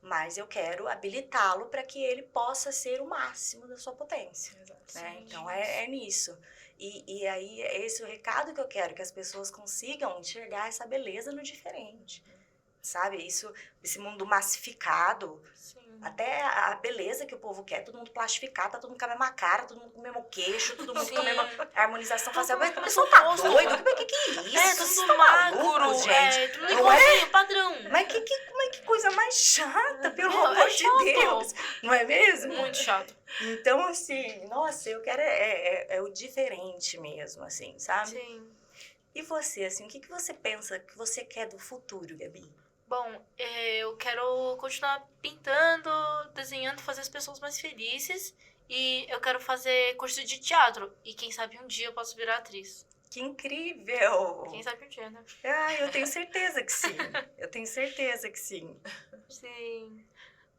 Mas eu quero habilitá-lo para que ele possa ser o máximo da sua potência, né? Então é nisso. E aí é esse o recado que eu quero, que as pessoas consigam enxergar essa beleza no diferente. sabe? Esse mundo massificado, Sim. até a beleza que o povo quer, todo mundo plastificado, tá todo mundo com a mesma cara, todo mundo com o mesmo queixo, todo mundo com a mesma harmonização facial. Mas o pessoal tá doido? O que é isso? É, Vocês todo estão mundo magro, malucos, gente? tudo Não é? igualzinho, padrão. Mas que coisa mais chata, pelo Meu, amor é de chato. Deus. Não é mesmo? Muito chato. Então, assim, nossa, eu quero é o diferente mesmo, assim, sabe? Sim. E você, assim, o que você pensa que você quer do futuro, Gabi? Bom, eu quero continuar pintando, desenhando, fazer as pessoas mais felizes. E eu quero fazer curso de teatro. E quem sabe um dia eu posso virar atriz. Que incrível! Quem sabe um dia, né? Ah, eu tenho certeza que sim. Eu tenho certeza que sim. Sim,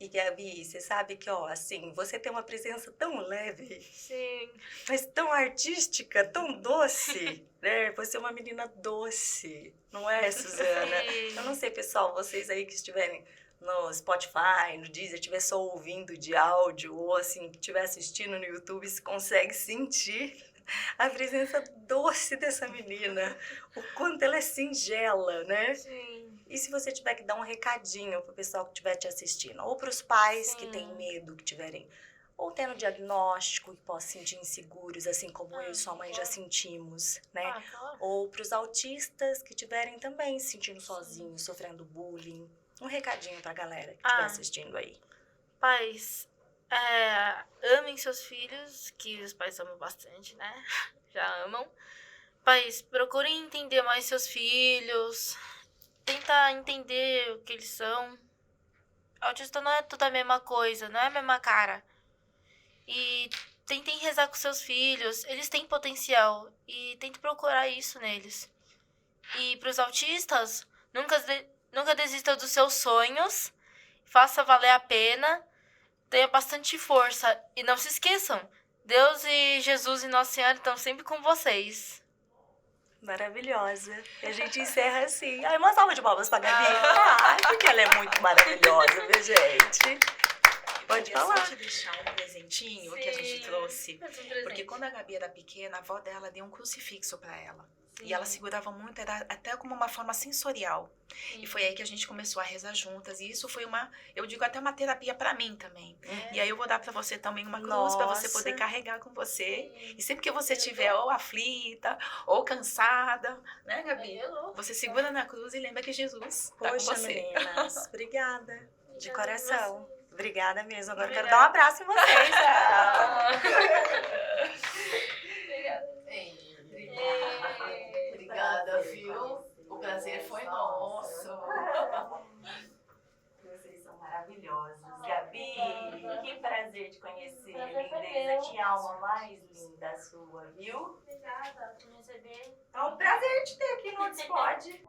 E Gabi, você sabe que, ó, assim, você tem uma presença tão leve, sim. mas tão artística, tão doce, né? Você é uma menina doce, não é, Suzana? Sim. Eu não sei, pessoal, vocês aí que estiverem no Spotify, no Deezer, estiver só ouvindo de áudio, ou assim, que estiver assistindo no YouTube, se consegue sentir a presença doce dessa menina, o quanto ela é singela, né? Sim. E se você tiver que dar um recadinho pro pessoal que estiver te assistindo, ou pros pais que Sim. têm medo, que tiverem ou tendo diagnóstico e possam se sentir inseguros, assim como eu e sua mãe já sentimos, né? Ah, claro. Ou pros autistas que tiverem também se sentindo sozinhos, sofrendo bullying. Um recadinho pra galera que estiver assistindo aí. Pais, amem seus filhos, que os pais amam bastante, né? Já amam. Pais, procurem entender mais seus filhos. Tenta entender o que eles são. Autista não é tudo a mesma coisa, não é a mesma cara. E tentem rezar com seus filhos, eles têm potencial. E tente procurar isso neles. E pros autistas, nunca desista dos seus sonhos. Faça valer a pena. Tenha bastante força. E não se esqueçam, Deus e Jesus e Nossa Senhora estão sempre com vocês. Maravilhosa. E a gente encerra assim. Ai, uma salva de palmas pra Gabi. Ai, porque ela é muito maravilhosa, viu, gente? Pode Queria só falar. te deixar um presentinho que a gente trouxe. Porque quando a Gabi era pequena, a avó dela deu um crucifixo pra ela. E ela segurava muito, era até como uma forma sensorial. E foi aí que a gente começou a rezar juntas. E isso foi eu digo, até uma terapia pra mim também. E aí eu vou dar pra você também uma cruz pra você poder carregar com você. E sempre que você estiver ou aflita, ou cansada, né, Gabi? Você segura na cruz e lembra que Jesus tá com Poxa, você. meninas, obrigada. De coração. Obrigada mesmo. Agora eu quero Obrigada. dar um abraço em vocês. Obrigada, viu? O prazer foi nosso. Vocês são maravilhosos. Gabi, que prazer te conhecer. Lindeza, que alma mais linda a sua, viu? Obrigada por me receber. É um prazer te ter aqui no Discord.